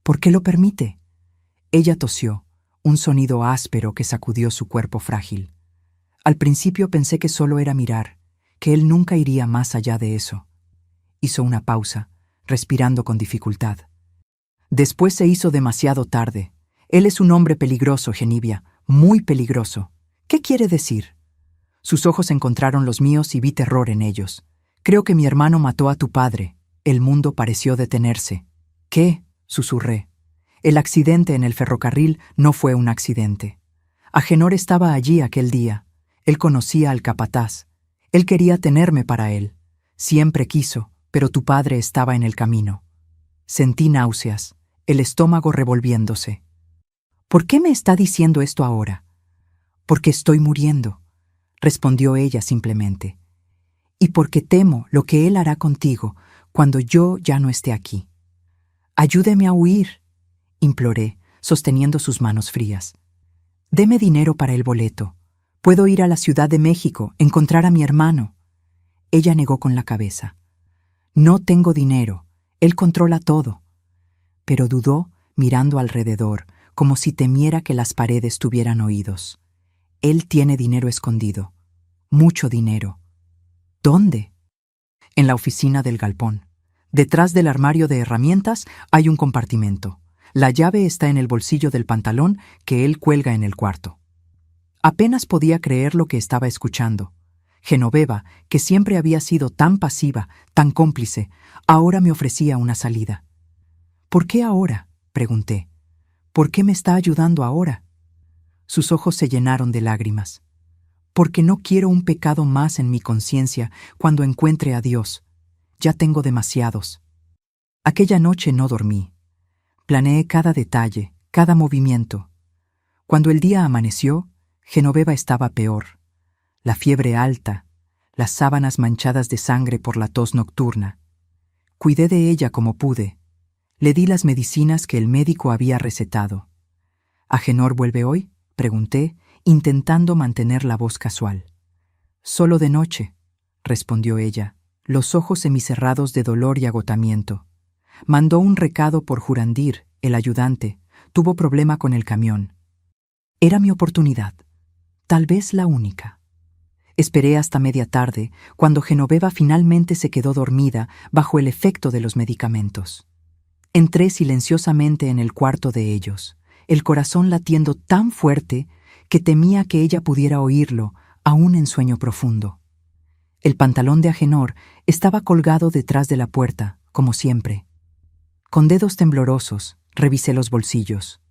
«¿Por qué lo permite?». Ella tosió, un sonido áspero que sacudió su cuerpo frágil. Al principio pensé que solo era mirar, que él nunca iría más allá de eso. Hizo una pausa, respirando con dificultad. «Después se hizo demasiado tarde. Él es un hombre peligroso, Genivia, muy peligroso». «¿Qué quiere decir?». Sus ojos encontraron los míos y vi terror en ellos. «Creo que mi hermano mató a tu padre». El mundo pareció detenerse. «¿Qué?», susurré. «El accidente en el ferrocarril no fue un accidente. Agenor estaba allí aquel día. Él conocía al capataz. Él quería tenerme para él. Siempre quiso, pero tu padre estaba en el camino». Sentí náuseas, el estómago revolviéndose. «¿Por qué me está diciendo esto ahora?». «Porque estoy muriendo», respondió ella simplemente. «Y porque temo lo que él hará contigo cuando yo ya no esté aquí». «Ayúdeme a huir», imploré, sosteniendo sus manos frías. «Deme dinero para el boleto. Puedo ir a la Ciudad de México, encontrar a mi hermano». Ella negó con la cabeza. «No tengo dinero. Él controla todo». Pero dudó, mirando alrededor, como si temiera que las paredes tuvieran oídos. «Él tiene dinero escondido. Mucho dinero». «¿Dónde?». «En la oficina del galpón. Detrás del armario de herramientas hay un compartimento. La llave está en el bolsillo del pantalón que él cuelga en el cuarto». Apenas podía creer lo que estaba escuchando. Genoveva, que siempre había sido tan pasiva, tan cómplice, ahora me ofrecía una salida. «¿Por qué ahora?», pregunté. «¿Por qué me está ayudando ahora?». Sus ojos se llenaron de lágrimas. «Porque no quiero un pecado más en mi conciencia cuando encuentre a Dios. Ya tengo demasiados». Aquella noche no dormí. Planeé cada detalle, cada movimiento. Cuando el día amaneció, Genoveva estaba peor. La fiebre alta, las sábanas manchadas de sangre por la tos nocturna. Cuidé de ella como pude. Le di las medicinas que el médico había recetado. «¿Agenor vuelve hoy?», pregunté, intentando mantener la voz casual. «Solo de noche», respondió ella, los ojos semicerrados de dolor y agotamiento. «Mandó un recado por Jurandir, el ayudante. Tuvo problema con el camión». Era mi oportunidad, tal vez la única. Esperé hasta media tarde, cuando Genoveva finalmente se quedó dormida bajo el efecto de los medicamentos. Entré silenciosamente en el cuarto de ellos, el corazón latiendo tan fuerte que temía que ella pudiera oírlo, aún en sueño profundo. El pantalón de Agenor estaba colgado detrás de la puerta, como siempre. Con dedos temblorosos, revisé los bolsillos.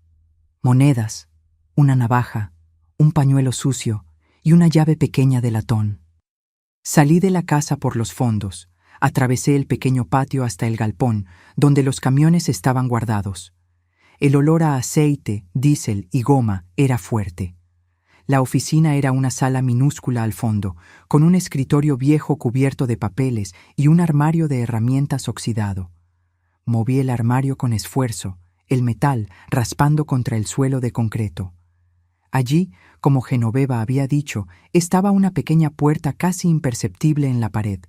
Monedas, una navaja, un pañuelo sucio y una llave pequeña de latón. Salí de la casa por los fondos, atravesé el pequeño patio hasta el galpón, donde los camiones estaban guardados. El olor a aceite, diésel y goma era fuerte. La oficina era una sala minúscula al fondo, con un escritorio viejo cubierto de papeles y un armario de herramientas oxidado. Moví el armario con esfuerzo, el metal raspando contra el suelo de concreto. Allí, como Genoveva había dicho, estaba una pequeña puerta casi imperceptible en la pared.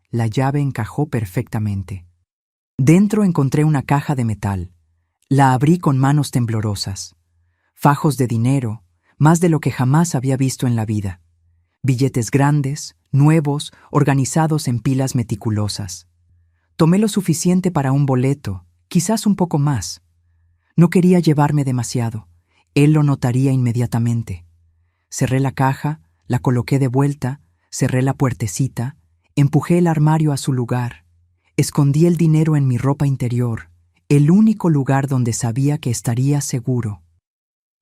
La llave encajó perfectamente. Dentro encontré una caja de metal. La abrí con manos temblorosas. Fajos de dinero, más de lo que jamás había visto en la vida. Billetes grandes, nuevos, organizados en pilas meticulosas. Tomé lo suficiente para un boleto, quizás un poco más. No quería llevarme demasiado. Él lo notaría inmediatamente. Cerré la caja, la coloqué de vuelta, cerré la puertecita, empujé el armario a su lugar. Escondí el dinero en mi ropa interior, el único lugar donde sabía que estaría seguro.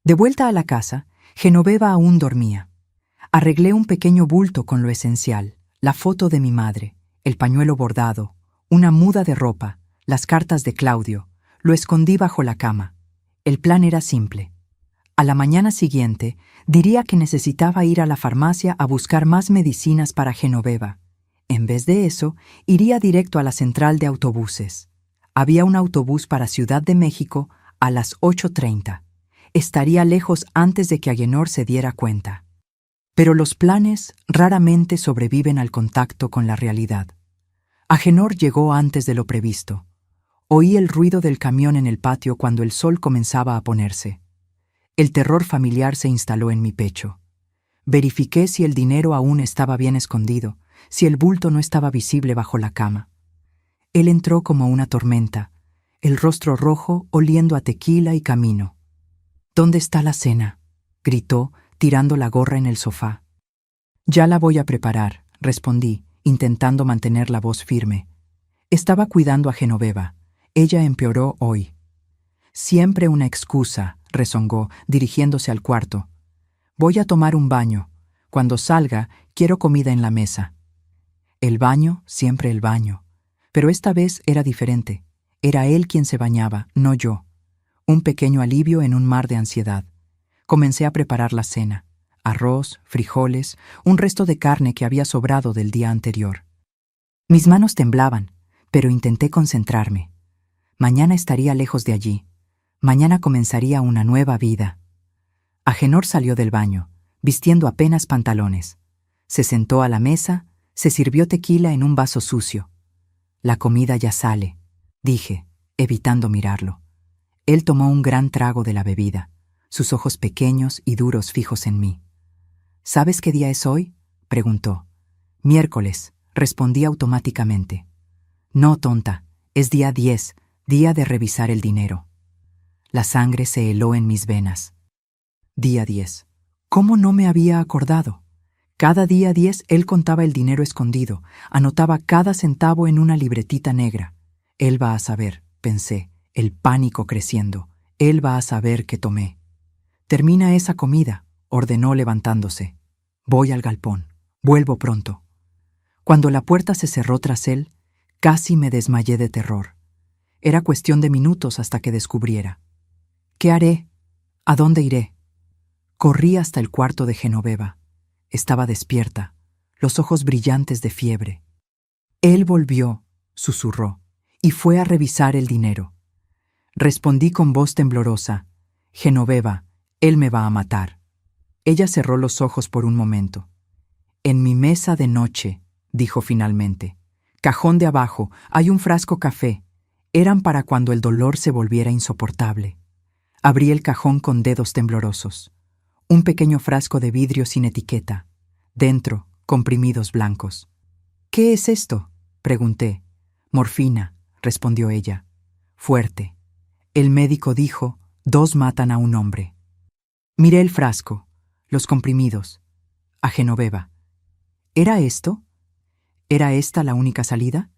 De vuelta a la casa, Genoveva aún dormía. Arreglé un pequeño bulto con lo esencial, la foto de mi madre, el pañuelo bordado, una muda de ropa, las cartas de Claudio. Lo escondí bajo la cama. El plan era simple. A la mañana siguiente, diría que necesitaba ir a la farmacia a buscar más medicinas para Genoveva. En vez de eso, iría directo a la central de autobuses. Había un autobús para Ciudad de México a las 8:30. Estaría lejos antes de que Agenor se diera cuenta. Pero los planes raramente sobreviven al contacto con la realidad. Agenor llegó antes de lo previsto. Oí el ruido del camión en el patio cuando el sol comenzaba a ponerse. El terror familiar se instaló en mi pecho. Verifiqué si el dinero aún estaba bien escondido, si el bulto no estaba visible bajo la cama. Él entró como una tormenta, el rostro rojo oliendo a tequila y camino. «¿Dónde está la cena?», gritó, tirando la gorra en el sofá. «Ya la voy a preparar», respondí, intentando mantener la voz firme. Estaba cuidando a Genoveva. Ella empeoró hoy. «Siempre una excusa», rezongó, dirigiéndose al cuarto. «Voy a tomar un baño. Cuando salga, quiero comida en la mesa». El baño, siempre el baño. Pero esta vez era diferente. Era él quien se bañaba, no yo. Un pequeño alivio en un mar de ansiedad. Comencé a preparar la cena. Arroz, frijoles, un resto de carne que había sobrado del día anterior. Mis manos temblaban, pero intenté concentrarme. Mañana estaría lejos de allí. Mañana comenzaría una nueva vida. Agenor salió del baño, vistiendo apenas pantalones. Se sentó a la mesa, se sirvió tequila en un vaso sucio. «La comida ya sale», dije, evitando mirarlo. Él tomó un gran trago de la bebida, sus ojos pequeños y duros fijos en mí. «¿Sabes qué día es hoy?», preguntó. «Miércoles», respondí automáticamente. «No, tonta, es día 10, día de revisar el dinero». La sangre se heló en mis venas. Día 10. ¿Cómo no me había acordado? Cada día 10 él contaba el dinero escondido, anotaba cada centavo en una libretita negra. Él va a saber, pensé, el pánico creciendo. Él va a saber que tomé. «Termina esa comida», ordenó levantándose. «Voy al galpón. Vuelvo pronto». Cuando la puerta se cerró tras él, casi me desmayé de terror. Era cuestión de minutos hasta que descubriera. ¿Qué haré? ¿A dónde iré? Corrí hasta el cuarto de Genoveva. Estaba despierta, los ojos brillantes de fiebre. Él volvió, susurró, y fue a revisar el dinero. Respondí con voz temblorosa: «Genoveva, él me va a matar». Ella cerró los ojos por un momento. «En mi mesa de noche», dijo finalmente. «Cajón de abajo, hay un frasco café. Eran para cuando el dolor se volviera insoportable». Abrí el cajón con dedos temblorosos. Un pequeño frasco de vidrio sin etiqueta. Dentro, comprimidos blancos. «¿Qué es esto?», pregunté. «Morfina», respondió ella. «Fuerte. El médico dijo, 2 matan a un hombre». Miré el frasco, los comprimidos. A Genoveva. ¿Era esto? ¿Era esta la única salida?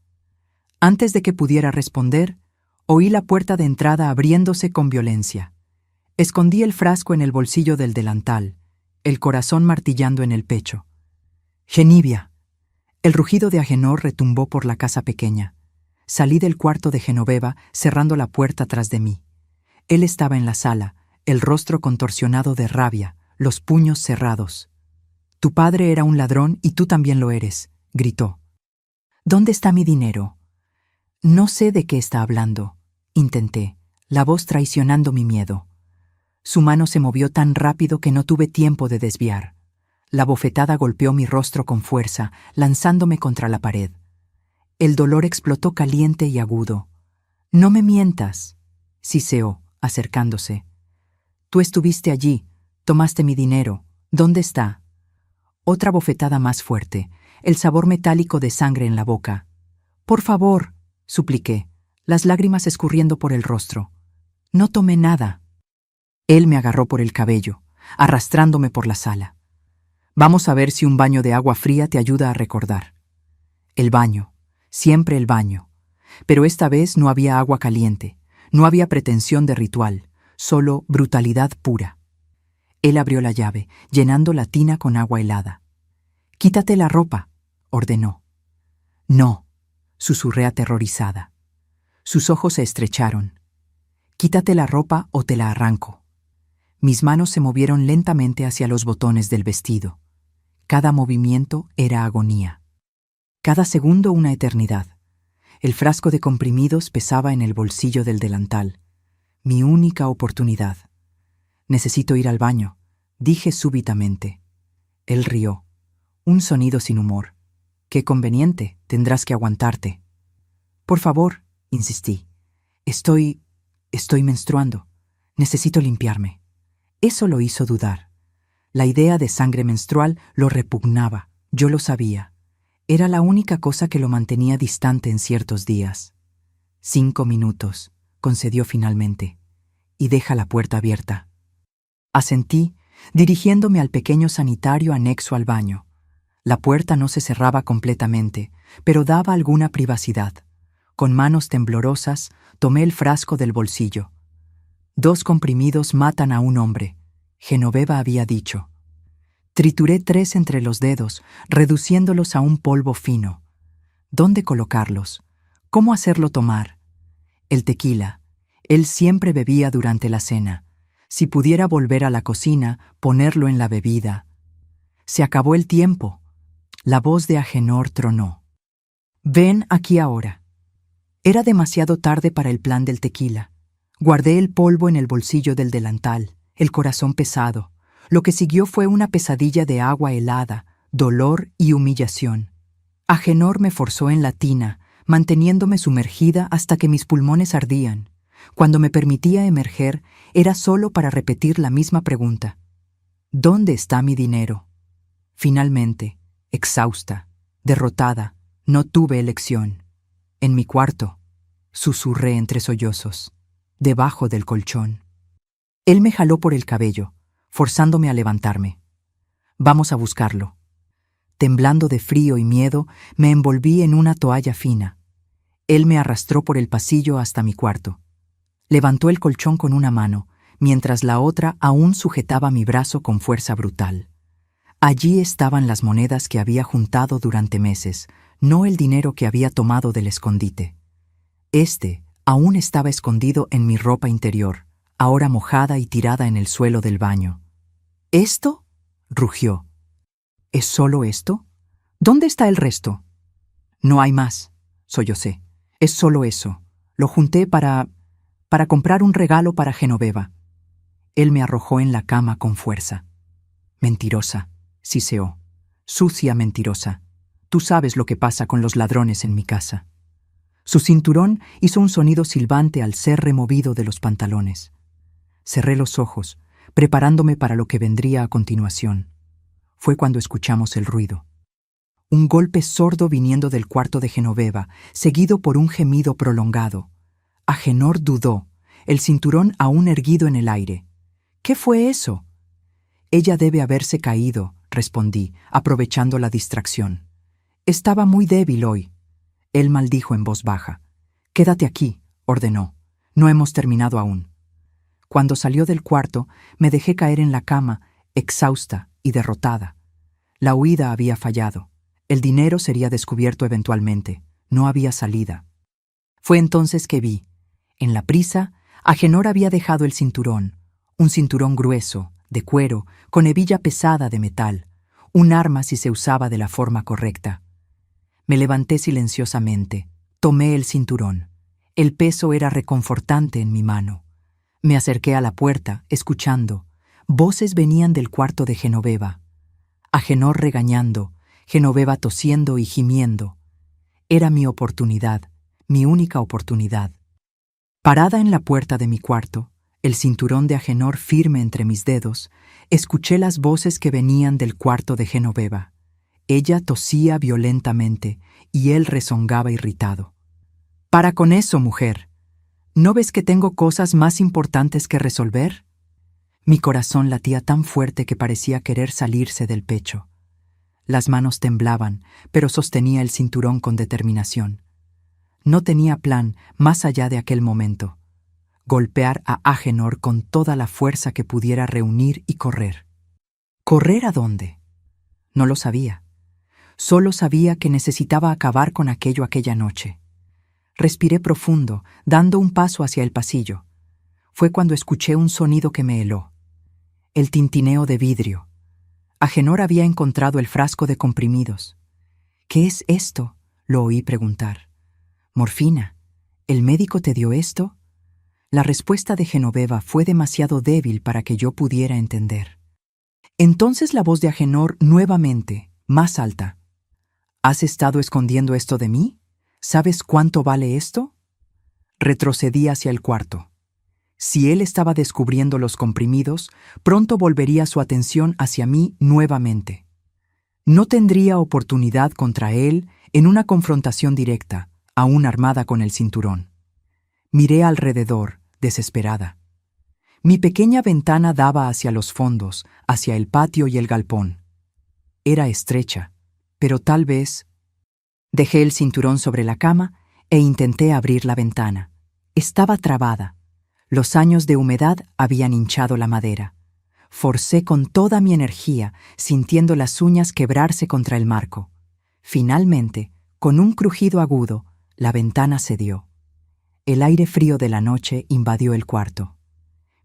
Antes de que pudiera responder, oí la puerta de entrada abriéndose con violencia. Escondí el frasco en el bolsillo del delantal, el corazón martillando en el pecho. «Genivia», El rugido de Agenor retumbó por la casa pequeña. Salí del cuarto de Genoveva, cerrando la puerta tras de mí. Él estaba en la sala, el rostro contorsionado de rabia, los puños cerrados. «Tu padre era un ladrón y tú también lo eres», gritó. «¿Dónde está mi dinero?» «No sé de qué está hablando», intenté, la voz traicionando mi miedo. Su mano se movió tan rápido que no tuve tiempo de desviar. La bofetada golpeó mi rostro con fuerza, lanzándome contra la pared. El dolor explotó caliente y agudo. «No me mientas», siseó, acercándose. «Tú estuviste allí, tomaste mi dinero. ¿Dónde está?» Otra bofetada más fuerte, el sabor metálico de sangre en la boca. «Por favor», supliqué, las lágrimas escurriendo por el rostro. «No tomé nada». Él me agarró por el cabello, arrastrándome por la sala. «Vamos a ver si un baño de agua fría te ayuda a recordar». El baño, siempre el baño. Pero esta vez no había agua caliente, no había pretensión de ritual, solo brutalidad pura. Él abrió la llave, llenando la tina con agua helada. «Quítate la ropa», ordenó. «No», susurré aterrorizada. Sus ojos se estrecharon. «Quítate la ropa o te la arranco». Mis manos se movieron lentamente hacia los botones del vestido. Cada movimiento era agonía. Cada segundo una eternidad. El frasco de comprimidos pesaba en el bolsillo del delantal. Mi única oportunidad. «Necesito ir al baño», dije súbitamente. Él rió. Un sonido sin humor. «Qué conveniente, tendrás que aguantarte». «Por favor», insistí. Estoy menstruando. Necesito limpiarme». Eso lo hizo dudar. La idea de sangre menstrual lo repugnaba. Yo lo sabía. Era la única cosa que lo mantenía distante en ciertos días. 5 minutos, concedió finalmente. «Y deja la puerta abierta». Asentí, dirigiéndome al pequeño sanitario anexo al baño. La puerta no se cerraba completamente, pero daba alguna privacidad. Con manos temblorosas, tomé el frasco del bolsillo. 2 comprimidos matan a un hombre, Genoveva había dicho. Trituré 3 entre los dedos, reduciéndolos a un polvo fino. ¿Dónde colocarlos? ¿Cómo hacerlo tomar? El tequila. Él siempre bebía durante la cena. Si pudiera volver a la cocina, ponerlo en la bebida. Se acabó el tiempo. La voz de Agenor tronó. «Ven aquí ahora». Era demasiado tarde para el plan del tequila. Guardé el polvo en el bolsillo del delantal, el corazón pesado. Lo que siguió fue una pesadilla de agua helada, dolor y humillación. Agenor me forzó en la tina, manteniéndome sumergida hasta que mis pulmones ardían. Cuando me permitía emerger, era solo para repetir la misma pregunta. ¿Dónde está mi dinero? Finalmente, exhausta, derrotada, no tuve elección. En mi cuarto, susurré entre sollozos, debajo del colchón. Él me jaló por el cabello, forzándome a levantarme. «Vamos a buscarlo». Temblando de frío y miedo, me envolví en una toalla fina. Él me arrastró por el pasillo hasta mi cuarto. Levantó el colchón con una mano, mientras la otra aún sujetaba mi brazo con fuerza brutal. Allí estaban las monedas que había juntado durante meses, no el dinero que había tomado del escondite. Este aún estaba escondido en mi ropa interior, ahora mojada y tirada en el suelo del baño. «¿Esto?», rugió. «¿Es solo esto? ¿Dónde está el resto?» «No hay más», sollocé. «Es solo eso. Lo junté para comprar un regalo para Genoveva». Él me arrojó en la cama con fuerza. «Mentirosa», siseó. «Sucia mentirosa. Tú sabes lo que pasa con los ladrones en mi casa». Su cinturón hizo un sonido silbante al ser removido de los pantalones. Cerré los ojos, preparándome para lo que vendría a continuación. Fue cuando escuchamos el ruido. Un golpe sordo viniendo del cuarto de Genoveva, seguido por un gemido prolongado. Agenor dudó, el cinturón aún erguido en el aire. «¿Qué fue eso?» «Ella debe haberse caído», respondí, aprovechando la distracción. «Estaba muy débil hoy». Él maldijo en voz baja. «Quédate aquí», ordenó. «No hemos terminado aún». Cuando salió del cuarto, me dejé caer en la cama, exhausta y derrotada. La huida había fallado. El dinero sería descubierto eventualmente. No había salida. Fue entonces que vi. En la prisa, Agenor había dejado el cinturón, un cinturón grueso, de cuero, con hebilla pesada de metal, un arma si se usaba de la forma correcta. Me levanté silenciosamente, tomé el cinturón. El peso era reconfortante en mi mano. Me acerqué a la puerta, escuchando. Voces venían del cuarto de Genoveva. Agenor regañando, Genoveva tosiendo y gimiendo. Era mi oportunidad, mi única oportunidad. Parada en la puerta de mi cuarto, el cinturón de Agenor firme entre mis dedos, escuché las voces que venían del cuarto de Genoveva. Ella tosía violentamente y él rezongaba irritado. «Para con eso, mujer. ¿No ves que tengo cosas más importantes que resolver?» Mi corazón latía tan fuerte que parecía querer salirse del pecho. Las manos temblaban, pero sostenía el cinturón con determinación. No tenía plan más allá de aquel momento. Golpear a Agenor con toda la fuerza que pudiera reunir y correr. ¿Correr a dónde? No lo sabía. Solo sabía que necesitaba acabar con aquello aquella noche. Respiré profundo, dando un paso hacia el pasillo. Fue cuando escuché un sonido que me heló. El tintineo de vidrio. Agenor había encontrado el frasco de comprimidos. «¿Qué es esto?», lo oí preguntar. «¿Morfina? ¿El médico te dio esto?». La respuesta de Genoveva fue demasiado débil para que yo pudiera entender. Entonces la voz de Agenor nuevamente, más alta. «¿Has estado escondiendo esto de mí? ¿Sabes cuánto vale esto?». Retrocedí hacia el cuarto. Si él estaba descubriendo los comprimidos, pronto volvería su atención hacia mí nuevamente. No tendría oportunidad contra él en una confrontación directa, aún armada con el cinturón. Miré alrededor, desesperada. Mi pequeña ventana daba hacia los fondos, hacia el patio y el galpón. Era estrecha, pero tal vez... Dejé el cinturón sobre la cama e intenté abrir la ventana. Estaba trabada. Los años de humedad habían hinchado la madera. Forcé con toda mi energía, sintiendo las uñas quebrarse contra el marco. Finalmente, con un crujido agudo, la ventana cedió. El aire frío de la noche invadió el cuarto.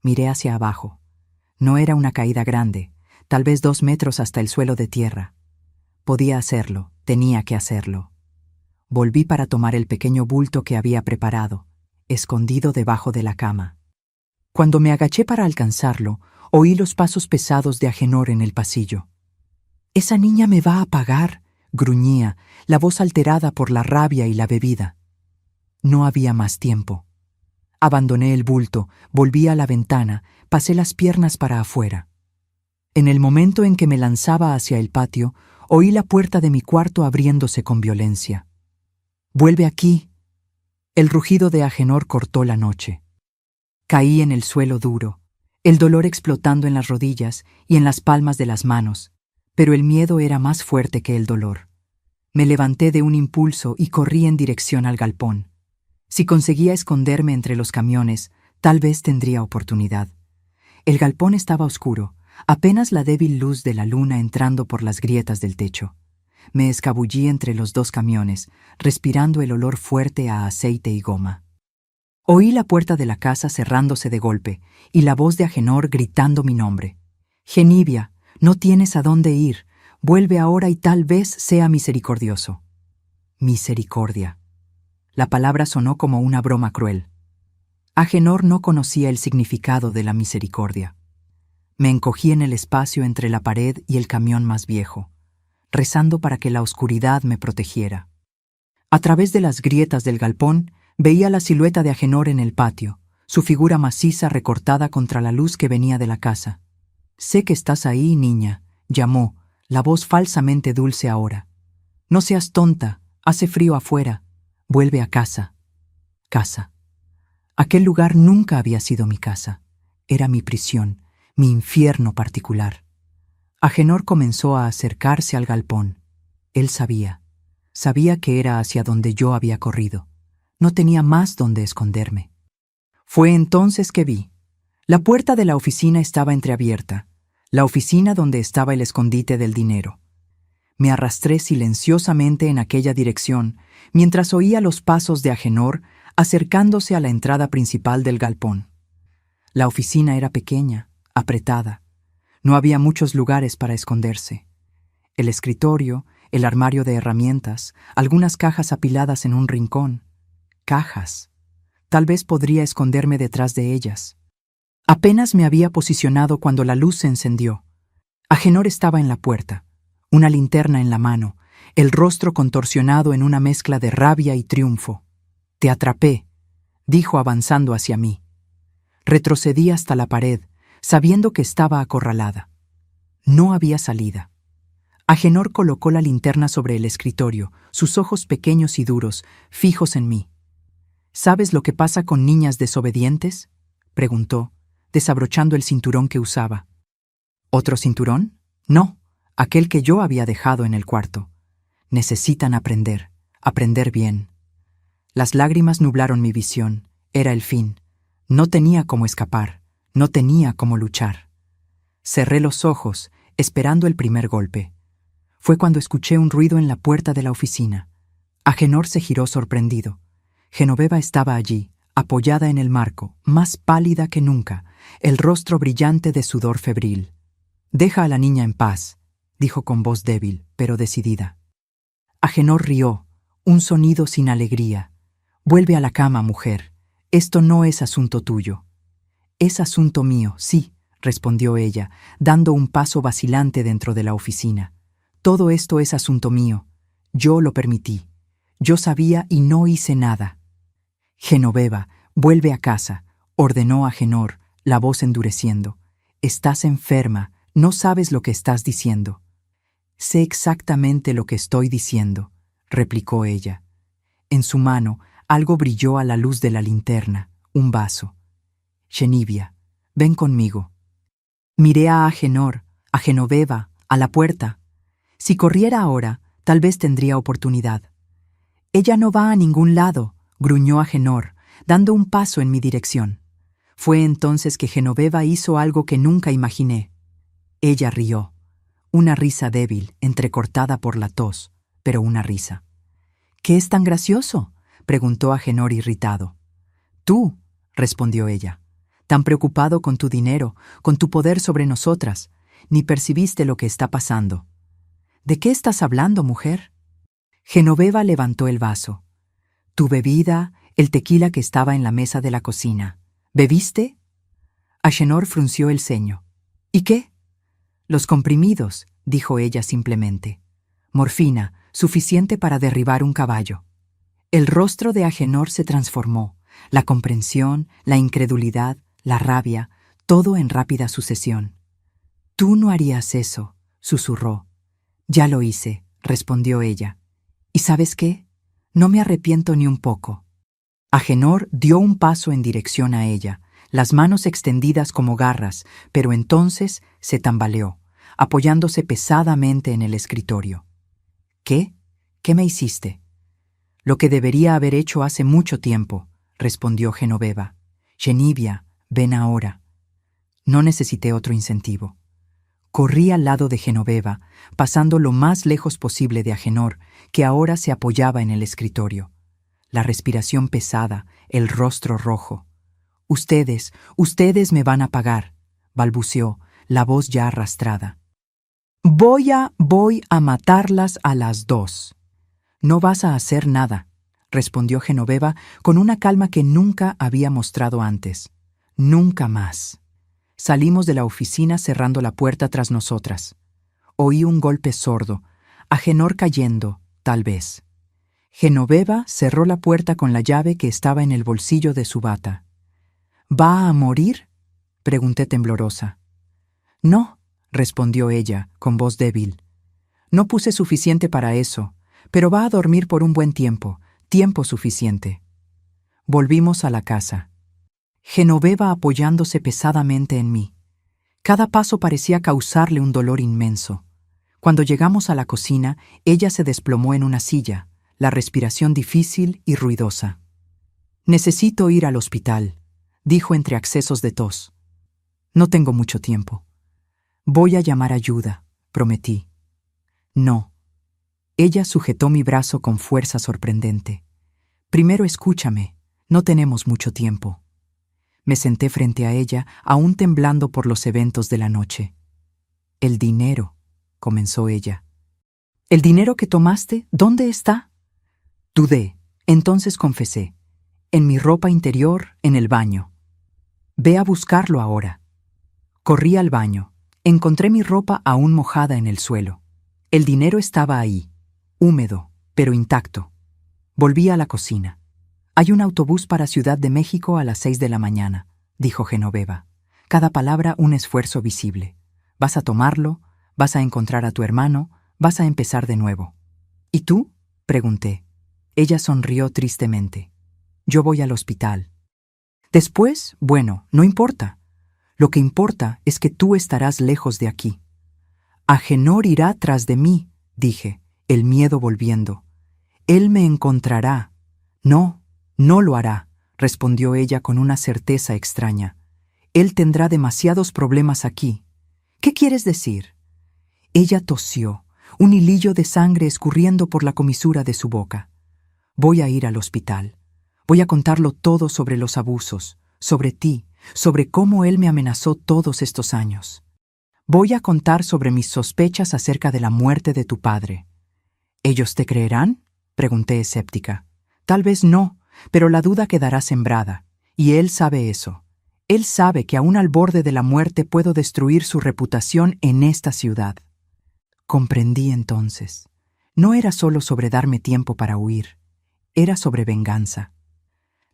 Miré hacia abajo. No era una caída grande, tal vez 2 metros hasta el suelo de tierra. Podía hacerlo, tenía que hacerlo. Volví para tomar el pequeño bulto que había preparado, escondido debajo de la cama. Cuando me agaché para alcanzarlo, oí los pasos pesados de Agenor en el pasillo. «Esa niña me va a pagar», gruñía, la voz alterada por la rabia y la bebida. No había más tiempo. Abandoné el bulto, volví a la ventana, pasé las piernas para afuera. En el momento en que me lanzaba hacia el patio, oí la puerta de mi cuarto abriéndose con violencia. «¡Vuelve aquí!». El rugido de Agenor cortó la noche. Caí en el suelo duro, el dolor explotando en las rodillas y en las palmas de las manos, pero el miedo era más fuerte que el dolor. Me levanté de un impulso y corrí en dirección al galpón. Si conseguía esconderme entre los camiones, tal vez tendría oportunidad. El galpón estaba oscuro, apenas la débil luz de la luna entrando por las grietas del techo. Me escabullí entre los 2 camiones, respirando el olor fuerte a aceite y goma. Oí la puerta de la casa cerrándose de golpe y la voz de Agenor gritando mi nombre. «Genivia, no tienes a dónde ir. Vuelve ahora y tal vez sea misericordioso». Misericordia. La palabra sonó como una broma cruel. Agenor no conocía el significado de la misericordia. Me encogí en el espacio entre la pared y el camión más viejo, rezando para que la oscuridad me protegiera. A través de las grietas del galpón, veía la silueta de Agenor en el patio, su figura maciza recortada contra la luz que venía de la casa. «Sé que estás ahí, niña», llamó, la voz falsamente dulce ahora. «No seas tonta, hace frío afuera. Vuelve a casa». Casa. Aquel lugar nunca había sido mi casa. Era mi prisión, mi infierno particular. Agenor comenzó a acercarse al galpón. Él sabía que era hacia donde yo había corrido. No tenía más donde esconderme. Fue entonces que vi. La puerta de la oficina estaba entreabierta, la oficina donde estaba el escondite del dinero. Me arrastré silenciosamente en aquella dirección, mientras oía los pasos de Agenor acercándose a la entrada principal del galpón. La oficina era pequeña, apretada. No había muchos lugares para esconderse. El escritorio, el armario de herramientas, algunas cajas apiladas en un rincón. Cajas. Tal vez podría esconderme detrás de ellas. Apenas me había posicionado cuando la luz se encendió. Agenor estaba en la puerta, una linterna en la mano, el rostro contorsionado en una mezcla de rabia y triunfo. «Te atrapé», dijo avanzando hacia mí. Retrocedí hasta la pared, sabiendo que estaba acorralada. No había salida. Agenor colocó la linterna sobre el escritorio, sus ojos pequeños y duros, fijos en mí. «¿Sabes lo que pasa con niñas desobedientes?», preguntó, desabrochando el cinturón que usaba. ¿Otro cinturón? No, aquel que yo había dejado en el cuarto. Necesitan aprender, aprender bien. Las lágrimas nublaron mi visión. Era el fin. No tenía cómo escapar, no tenía cómo luchar. Cerré los ojos, esperando el primer golpe. Fue cuando escuché un ruido en la puerta de la oficina. Agenor se giró sorprendido. Genoveva estaba allí, apoyada en el marco, más pálida que nunca, el rostro brillante de sudor febril. «Deja a la niña en paz», dijo con voz débil, pero decidida. Agenor rió, un sonido sin alegría. «Vuelve a la cama, mujer. Esto no es asunto tuyo». «Es asunto mío, sí», respondió ella, dando un paso vacilante dentro de la oficina. «Todo esto es asunto mío. Yo lo permití. Yo sabía y no hice nada». «Genoveva, vuelve a casa», ordenó Agenor, la voz endureciendo. «Estás enferma, no sabes lo que estás diciendo». «Sé exactamente lo que estoy diciendo», replicó ella. En su mano, algo brilló a la luz de la linterna, un vaso. «Genivia, ven conmigo». Miré a Agenor, a Genoveva, a la puerta. Si corriera ahora, tal vez tendría oportunidad. «Ella no va a ningún lado», gruñó Agenor, dando un paso en mi dirección. Fue entonces que Genoveva hizo algo que nunca imaginé. Ella rió. Una risa débil, entrecortada por la tos, pero una risa. «¿Qué es tan gracioso?», preguntó Agenor irritado. «Tú», respondió ella, «tan preocupado con tu dinero, con tu poder sobre nosotras, ni percibiste lo que está pasando». «¿De qué estás hablando, mujer?». Genoveva levantó el vaso. «Tu bebida, el tequila que estaba en la mesa de la cocina. ¿Bebiste?». Agenor frunció el ceño. «¿Y qué?». «Los comprimidos», dijo ella simplemente. «Morfina, suficiente para derribar un caballo». El rostro de Agenor se transformó, la comprensión, la incredulidad, la rabia, todo en rápida sucesión. «Tú no harías eso», susurró. «Ya lo hice», respondió ella. «¿Y sabes qué? No me arrepiento ni un poco». Agenor dio un paso en dirección a ella, las manos extendidas como garras, pero entonces se tambaleó, apoyándose pesadamente en el escritorio. «¿Qué? ¿Qué me hiciste?». «Lo que debería haber hecho hace mucho tiempo», respondió Genoveva. «Genivia, ven ahora». No necesité otro incentivo. Corrí al lado de Genoveva, pasando lo más lejos posible de Agenor, que ahora se apoyaba en el escritorio. La respiración pesada, el rostro rojo. «Ustedes me van a pagar», balbuceó, la voz ya arrastrada. Voy a matarlas a las dos». «No vas a hacer nada», respondió Genoveva con una calma que nunca había mostrado antes. «Nunca más». Salimos de la oficina cerrando la puerta tras nosotras. Oí un golpe sordo, Agenor cayendo, tal vez. Genoveva cerró la puerta con la llave que estaba en el bolsillo de su bata. «¿Va a morir?», pregunté temblorosa. «No», respondió ella, con voz débil. «No puse suficiente para eso, pero va a dormir por un buen tiempo, tiempo suficiente». Volvimos a la casa. Genoveva apoyándose pesadamente en mí. Cada paso parecía causarle un dolor inmenso. Cuando llegamos a la cocina, ella se desplomó en una silla, la respiración difícil y ruidosa. «Necesito ir al hospital», dijo entre accesos de tos. «No tengo mucho tiempo». «Voy a llamar ayuda», prometí. «No», Ella sujetó mi brazo con fuerza sorprendente. Primero escúchame, no tenemos mucho tiempo. Me senté frente a ella, aún temblando por los eventos de la noche. El dinero, comenzó ella. ¿El dinero que tomaste, dónde está? Dudé, entonces confesé. En mi ropa interior, en el baño. Ve a buscarlo ahora. Corrí al baño. Encontré mi ropa aún mojada en el suelo. El dinero estaba ahí, húmedo, pero intacto. Volví a la cocina. Hay un autobús para Ciudad de México a las 6 de la mañana, dijo Genoveva. Cada palabra un esfuerzo visible. Vas a tomarlo, vas a encontrar a tu hermano, vas a empezar de nuevo. ¿Y tú? Pregunté. Ella sonrió tristemente. Yo voy al hospital. Después, bueno, no importa. Lo que importa es que tú estarás lejos de aquí. Agenor irá tras de mí, dije, el miedo volviendo. Él me encontrará. No, no lo hará, respondió ella con una certeza extraña. Él tendrá demasiados problemas aquí. ¿Qué quieres decir? Ella tosió, un hilillo de sangre escurriendo por la comisura de su boca. Voy a ir al hospital. Voy a contarlo todo sobre los abusos, sobre ti, sobre cómo él me amenazó todos estos años. Voy a contar sobre mis sospechas acerca de la muerte de tu padre. ¿Ellos te creerán? Pregunté escéptica. Tal vez no, pero la duda quedará sembrada, y él sabe eso. Él sabe que aún al borde de la muerte puedo destruir su reputación en esta ciudad. Comprendí entonces. No era solo sobre darme tiempo para huir, era sobre venganza.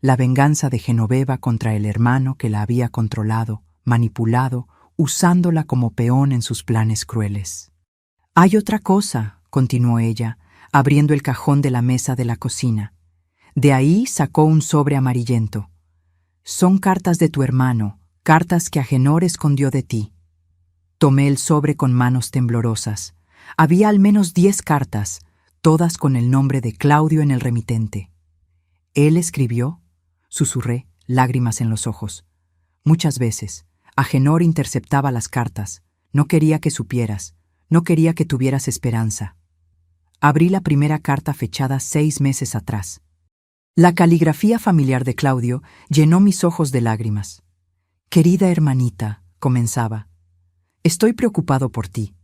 La venganza de Genoveva contra el hermano que la había controlado, manipulado, usándola como peón en sus planes crueles. Hay otra cosa, continuó ella, abriendo el cajón de la mesa de la cocina. De ahí sacó un sobre amarillento. Son cartas de tu hermano, cartas que Agenor escondió de ti. Tomé el sobre con manos temblorosas. Había al menos 10 cartas, todas con el nombre de Claudio en el remitente. ¿Él escribió? Susurré, lágrimas en los ojos. Muchas veces, Agenor interceptaba las cartas. No quería que supieras, no quería que tuvieras esperanza. Abrí la primera carta fechada 6 meses atrás. La caligrafía familiar de Claudio llenó mis ojos de lágrimas. Querida hermanita, comenzaba. Estoy preocupado por ti.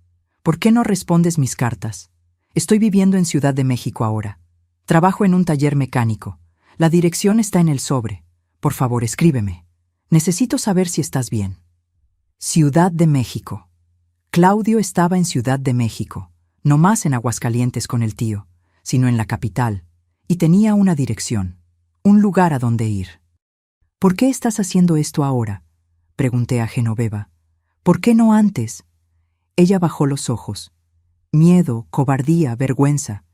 ¿Por qué no respondes mis cartas? Estoy viviendo en Ciudad de México ahora. Trabajo en un taller mecánico. La dirección está en el sobre. Por favor, escríbeme. Necesito saber si estás bien. Ciudad de México. Claudio estaba en Ciudad de México, no más en Aguascalientes con el tío, sino en la capital, y tenía una dirección, un lugar a donde ir. ¿Por qué estás haciendo esto ahora? Pregunté a Genoveva. ¿Por qué no antes? Ella bajó los ojos. Miedo, cobardía, vergüenza.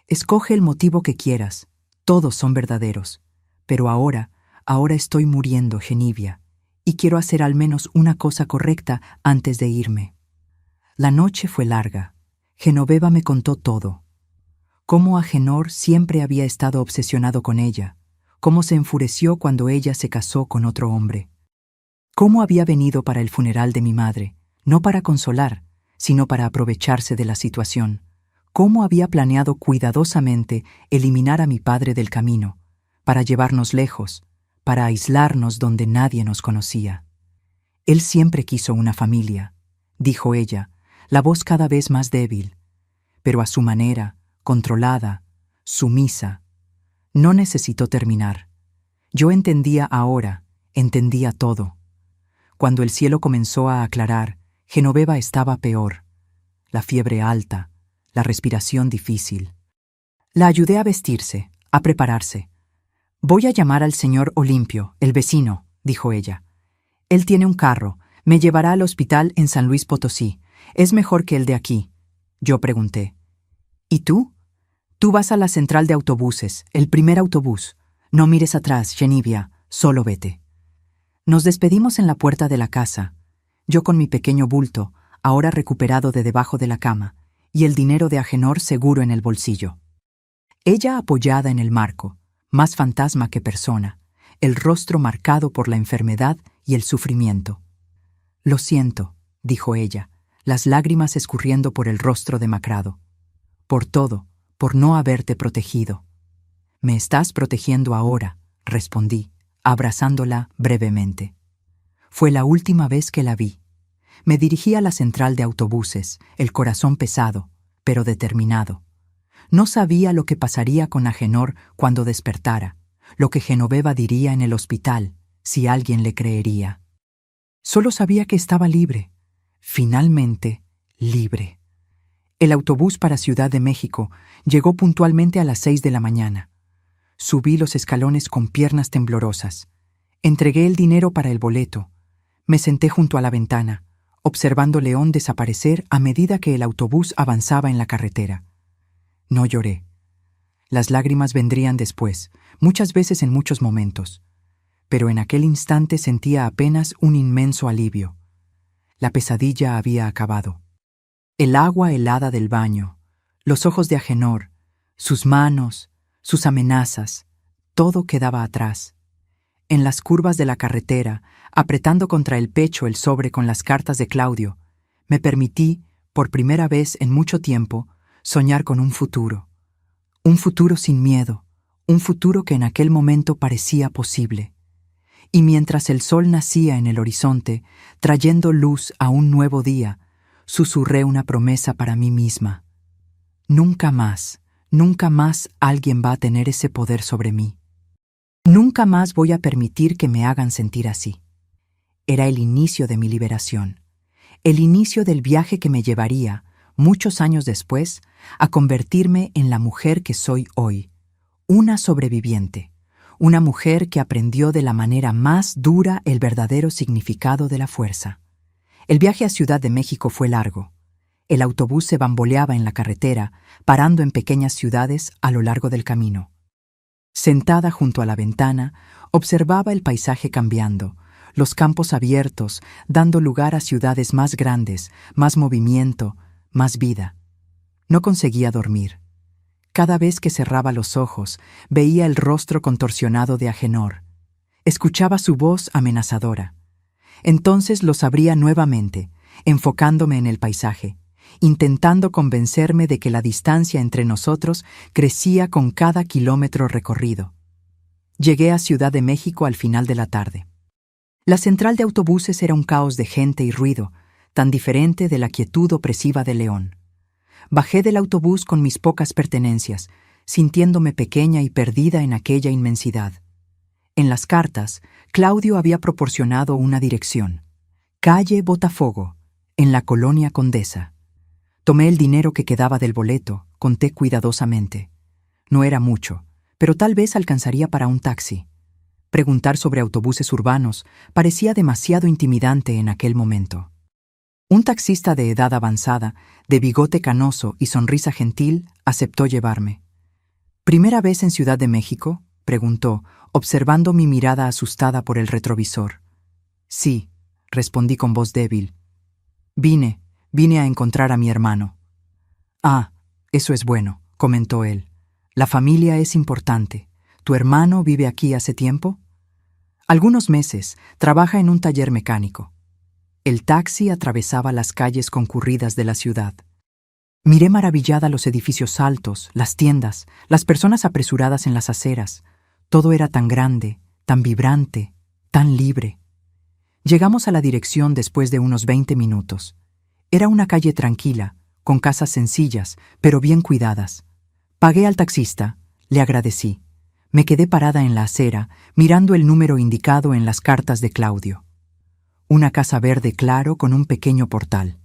Escoge el motivo que quieras. Todos son verdaderos. Pero ahora estoy muriendo, Genivia, y quiero hacer al menos una cosa correcta antes de irme. La noche fue larga. Genoveva me contó todo. Cómo Agenor siempre había estado obsesionado con ella, cómo se enfureció cuando ella se casó con otro hombre. Cómo había venido para el funeral de mi madre, no para consolar, sino para aprovecharse de la situación. Cómo había planeado cuidadosamente eliminar a mi padre del camino, para llevarnos lejos, para aislarnos donde nadie nos conocía. Él siempre quiso una familia, dijo ella, la voz cada vez más débil, pero a su manera, controlada, sumisa. No necesitó terminar. Yo entendía ahora, entendía todo. Cuando el cielo comenzó a aclarar, Genoveva estaba peor. La fiebre alta, la respiración difícil. La ayudé a vestirse, a prepararse. Voy a llamar al señor Olimpio, el vecino, dijo ella. Él tiene un carro, me llevará al hospital en San Luis Potosí. Es mejor que el de aquí. Yo pregunté. ¿Y tú? Tú vas a la central de autobuses, el primer autobús. No mires atrás, Genivia, solo vete. Nos despedimos en la puerta de la casa, yo con mi pequeño bulto, ahora recuperado de debajo de la cama, y el dinero de Agenor seguro en el bolsillo. Ella apoyada en el marco, más fantasma que persona, el rostro marcado por la enfermedad y el sufrimiento. Lo siento, dijo ella, las lágrimas escurriendo por el rostro demacrado. Por todo, por no haberte protegido. Me estás protegiendo ahora, respondí, abrazándola brevemente. Fue la última vez que la vi. Me dirigí a la central de autobuses, el corazón pesado, pero determinado. No sabía lo que pasaría con Agenor cuando despertara, lo que Genoveva diría en el hospital, si alguien le creería. Solo sabía que estaba libre, finalmente libre. El autobús para Ciudad de México llegó puntualmente a las 6 de la mañana. Subí los escalones con piernas temblorosas. Entregué el dinero para el boleto. Me senté junto a la ventana, observando León desaparecer a medida que el autobús avanzaba en la carretera. No lloré. Las lágrimas vendrían después, muchas veces en muchos momentos. Pero en aquel instante sentía apenas un inmenso alivio. La pesadilla había acabado. El agua helada del baño, los ojos de Agenor, sus manos, sus amenazas, todo quedaba atrás. En las curvas de la carretera, apretando contra el pecho el sobre con las cartas de Claudio, me permití, por primera vez en mucho tiempo, soñar con un futuro sin miedo, un futuro que en aquel momento parecía posible. Y mientras el sol nacía en el horizonte, trayendo luz a un nuevo día, susurré una promesa para mí misma. Nunca más alguien va a tener ese poder sobre mí. Nunca más voy a permitir que me hagan sentir así. Era el inicio de mi liberación, el inicio del viaje que me llevaría, muchos años después, a convertirme en la mujer que soy hoy, una sobreviviente, una mujer que aprendió de la manera más dura el verdadero significado de la fuerza. El viaje a Ciudad de México fue largo. El autobús se bamboleaba en la carretera, parando en pequeñas ciudades a lo largo del camino. Sentada junto a la ventana, observaba el paisaje cambiando, los campos abiertos, dando lugar a ciudades más grandes, más movimiento, más vida. No conseguía dormir. Cada vez que cerraba los ojos, veía el rostro contorsionado de Agenor. Escuchaba su voz amenazadora. Entonces los abría nuevamente, enfocándome en el paisaje, intentando convencerme de que la distancia entre nosotros crecía con cada kilómetro recorrido. Llegué a Ciudad de México al final de la tarde. La central de autobuses era un caos de gente y ruido, tan diferente de la quietud opresiva de León. Bajé del autobús con mis pocas pertenencias, sintiéndome pequeña y perdida en aquella inmensidad. En las cartas, Claudio había proporcionado una dirección: calle Botafogo, en la colonia Condesa. Tomé el dinero que quedaba del boleto, conté cuidadosamente. No era mucho, pero tal vez alcanzaría para un taxi. Preguntar sobre autobuses urbanos parecía demasiado intimidante en aquel momento. Un taxista de edad avanzada, de bigote canoso y sonrisa gentil, aceptó llevarme. ¿Primera vez en Ciudad de México?, preguntó, observando mi mirada asustada por el retrovisor. Sí, respondí con voz débil. Vine a encontrar a mi hermano. Ah, eso es bueno, comentó él. La familia es importante. ¿Tu hermano vive aquí hace tiempo? Algunos meses, trabaja en un taller mecánico. El taxi atravesaba las calles concurridas de la ciudad. Miré maravillada los edificios altos, las tiendas, las personas apresuradas en las aceras. Todo era tan grande, tan vibrante, tan libre. Llegamos a la dirección después de unos 20 minutos. Era una calle tranquila, con casas sencillas, pero bien cuidadas. Pagué al taxista, le agradecí. Me quedé parada en la acera, mirando el número indicado en las cartas de Claudio. Una casa verde claro con un pequeño portal.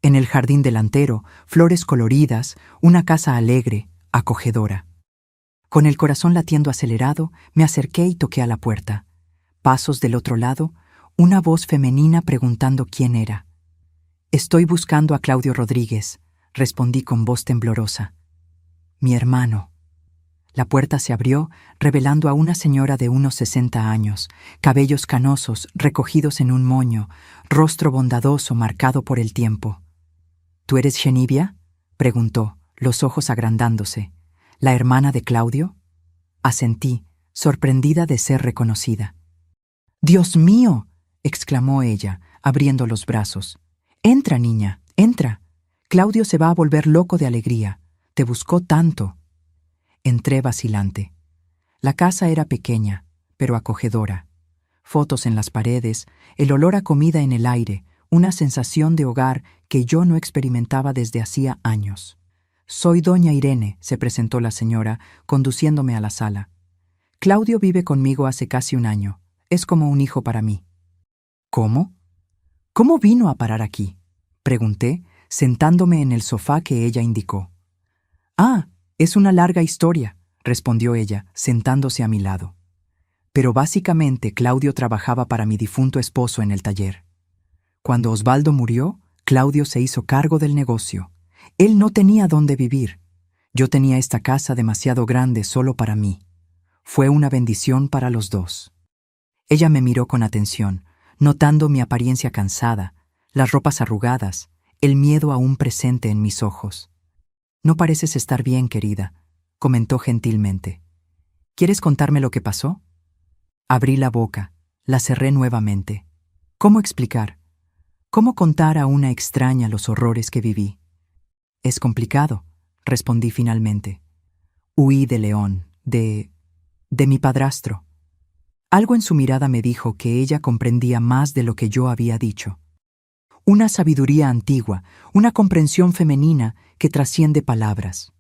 En el jardín delantero, flores coloridas, una casa alegre, acogedora. Con el corazón latiendo acelerado, me acerqué y toqué a la puerta. Pasos del otro lado, una voz femenina preguntando quién era. «Estoy buscando a Claudio Rodríguez», respondí con voz temblorosa. «Mi hermano». La puerta se abrió, revelando a una señora de unos 60 años, cabellos canosos recogidos en un moño, rostro bondadoso marcado por el tiempo. «¿Tú eres Genivia?», preguntó, los ojos agrandándose. «¿La hermana de Claudio?». Asentí, sorprendida de ser reconocida. «¡Dios mío!», exclamó ella, abriendo los brazos. «Entra, niña, entra. Claudio se va a volver loco de alegría. Te buscó tanto. Entré vacilante. La casa era pequeña, pero acogedora. Fotos en las paredes, el olor a comida en el aire, una sensación de hogar que yo no experimentaba desde hacía años. «Soy doña Irene», se presentó la señora, conduciéndome a la sala. «Claudio vive conmigo hace casi un año. Es como un hijo para mí». «¿Cómo? ¿Cómo vino a parar aquí?», pregunté, sentándome en el sofá que ella indicó. «Ah, es una larga historia», respondió ella, sentándose a mi lado. Pero básicamente Claudio trabajaba para mi difunto esposo en el taller. Cuando Osvaldo murió, Claudio se hizo cargo del negocio. Él no tenía dónde vivir. Yo tenía esta casa demasiado grande solo para mí. Fue una bendición para los dos. Ella me miró con atención, notando mi apariencia cansada, las ropas arrugadas, el miedo aún presente en mis ojos. «No pareces estar bien, querida», comentó gentilmente. «¿Quieres contarme lo que pasó?» Abrí la boca, la cerré nuevamente. ¿Cómo explicar? ¿Cómo contar a una extraña los horrores que viví? «Es complicado», respondí finalmente. «Huí de León, de mi padrastro». Algo en su mirada me dijo que ella comprendía más de lo que yo había dicho. Una sabiduría antigua, una comprensión femenina que trasciende palabras.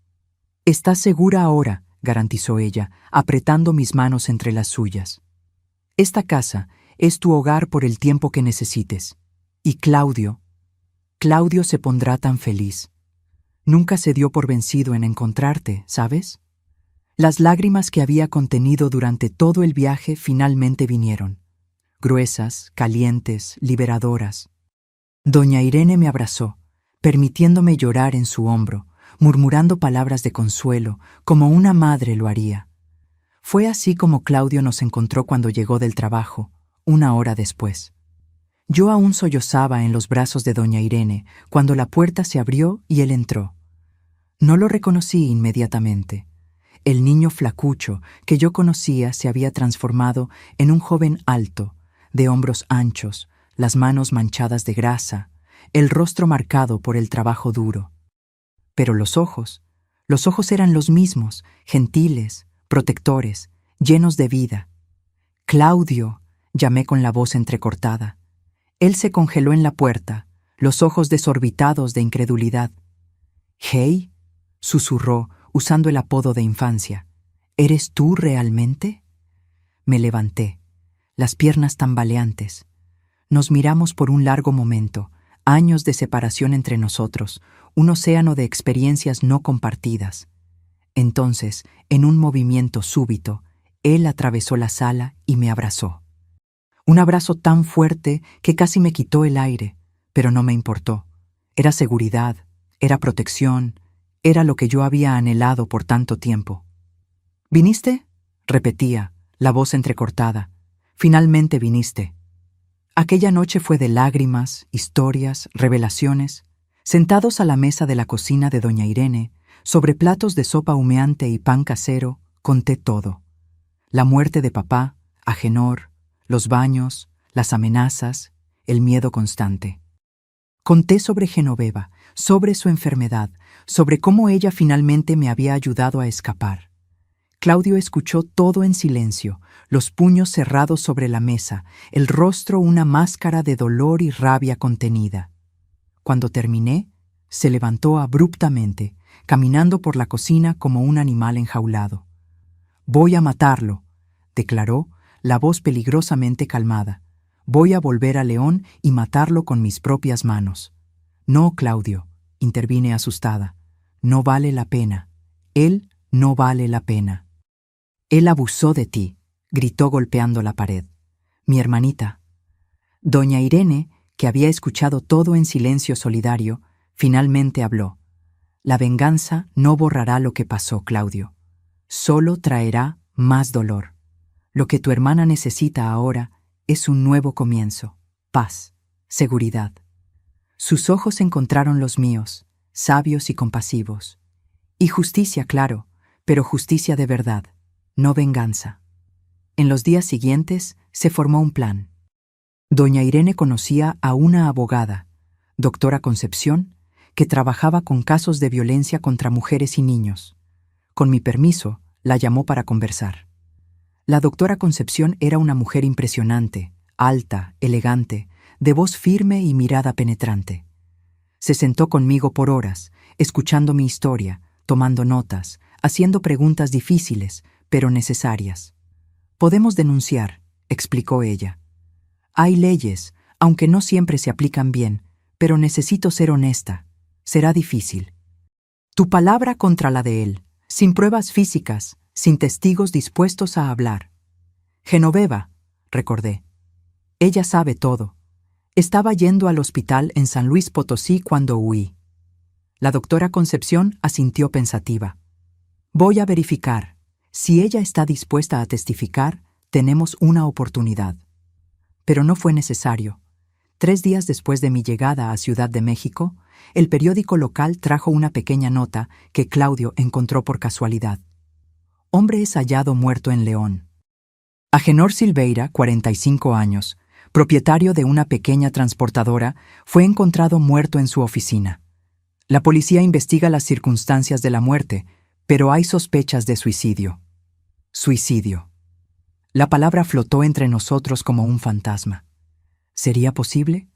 «Estás segura ahora», garantizó ella, apretando mis manos entre las suyas. «Esta casa es tu hogar por el tiempo que necesites. Y Claudio se pondrá tan feliz. Nunca se dio por vencido en encontrarte, ¿sabes?». Las lágrimas que había contenido durante todo el viaje finalmente vinieron. Gruesas, calientes, liberadoras. Doña Irene me abrazó, permitiéndome llorar en su hombro, murmurando palabras de consuelo, como una madre lo haría. Fue así como Claudio nos encontró cuando llegó del trabajo, una hora después. Yo aún sollozaba en los brazos de doña Irene cuando la puerta se abrió y él entró. No lo reconocí inmediatamente. El niño flacucho que yo conocía se había transformado en un joven alto, de hombros anchos, las manos manchadas de grasa, el rostro marcado por el trabajo duro. Pero los ojos eran los mismos, gentiles, protectores, llenos de vida. «Claudio», llamé con la voz entrecortada. Él se congeló en la puerta, los ojos desorbitados de incredulidad. «Hey», susurró, usando el apodo de infancia. «¿Eres tú realmente?». Me levanté, las piernas tambaleantes. Nos miramos por un largo momento, años de separación entre nosotros, un océano de experiencias no compartidas. Entonces, en un movimiento súbito, él atravesó la sala y me abrazó. Un abrazo tan fuerte que casi me quitó el aire, pero no me importó. Era seguridad, era protección, era lo que yo había anhelado por tanto tiempo. «¿Viniste?», repetía, la voz entrecortada. «Finalmente viniste». Aquella noche fue de lágrimas, historias, revelaciones. Sentados a la mesa de la cocina de doña Irene, sobre platos de sopa humeante y pan casero, conté todo. La muerte de papá, Agenor, los baños, las amenazas, el miedo constante. Conté sobre Genoveva, sobre su enfermedad, sobre cómo ella finalmente me había ayudado a escapar. Claudio escuchó todo en silencio, los puños cerrados sobre la mesa, el rostro una máscara de dolor y rabia contenida. Cuando terminé, se levantó abruptamente, caminando por la cocina como un animal enjaulado. «Voy a matarlo», declaró, la voz peligrosamente calmada. «Voy a volver a León y matarlo con mis propias manos». «No, Claudio», intervine asustada. «No vale la pena. Él no vale la pena». «Él abusó de ti», gritó golpeando la pared. «Mi hermanita». Doña Irene, que había escuchado todo en silencio solidario, finalmente habló. «La venganza no borrará lo que pasó, Claudio. Solo traerá más dolor. Lo que tu hermana necesita ahora es un nuevo comienzo, paz, seguridad». Sus ojos encontraron los míos, sabios y compasivos. Y justicia, claro, pero justicia de verdad, no venganza. En los días siguientes se formó un plan. Doña Irene conocía a una abogada, doctora Concepción, que trabajaba con casos de violencia contra mujeres y niños. Con mi permiso, la llamó para conversar. La doctora Concepción era una mujer impresionante, alta, elegante, de voz firme y mirada penetrante. Se sentó conmigo por horas, escuchando mi historia, tomando notas, haciendo preguntas difíciles, pero necesarias. «Podemos denunciar», explicó ella. «Hay leyes, aunque no siempre se aplican bien, pero necesito ser honesta. Será difícil. Tu palabra contra la de él, sin pruebas físicas, sin testigos dispuestos a hablar». «Genoveva», recordé. «Ella sabe todo. Estaba yendo al hospital en San Luis Potosí cuando huí». La doctora Concepción asintió pensativa. «Voy a verificar. Si ella está dispuesta a testificar, tenemos una oportunidad». Pero no fue necesario. 3 días después de mi llegada a Ciudad de México, el periódico local trajo una pequeña nota que Claudio encontró por casualidad. «Hombre es hallado muerto en León». Agenor Silveira, 45 años, propietario de una pequeña transportadora, fue encontrado muerto en su oficina. La policía investiga las circunstancias de la muerte, pero hay sospechas de suicidio. Suicidio. La palabra flotó entre nosotros como un fantasma. ¿Sería posible?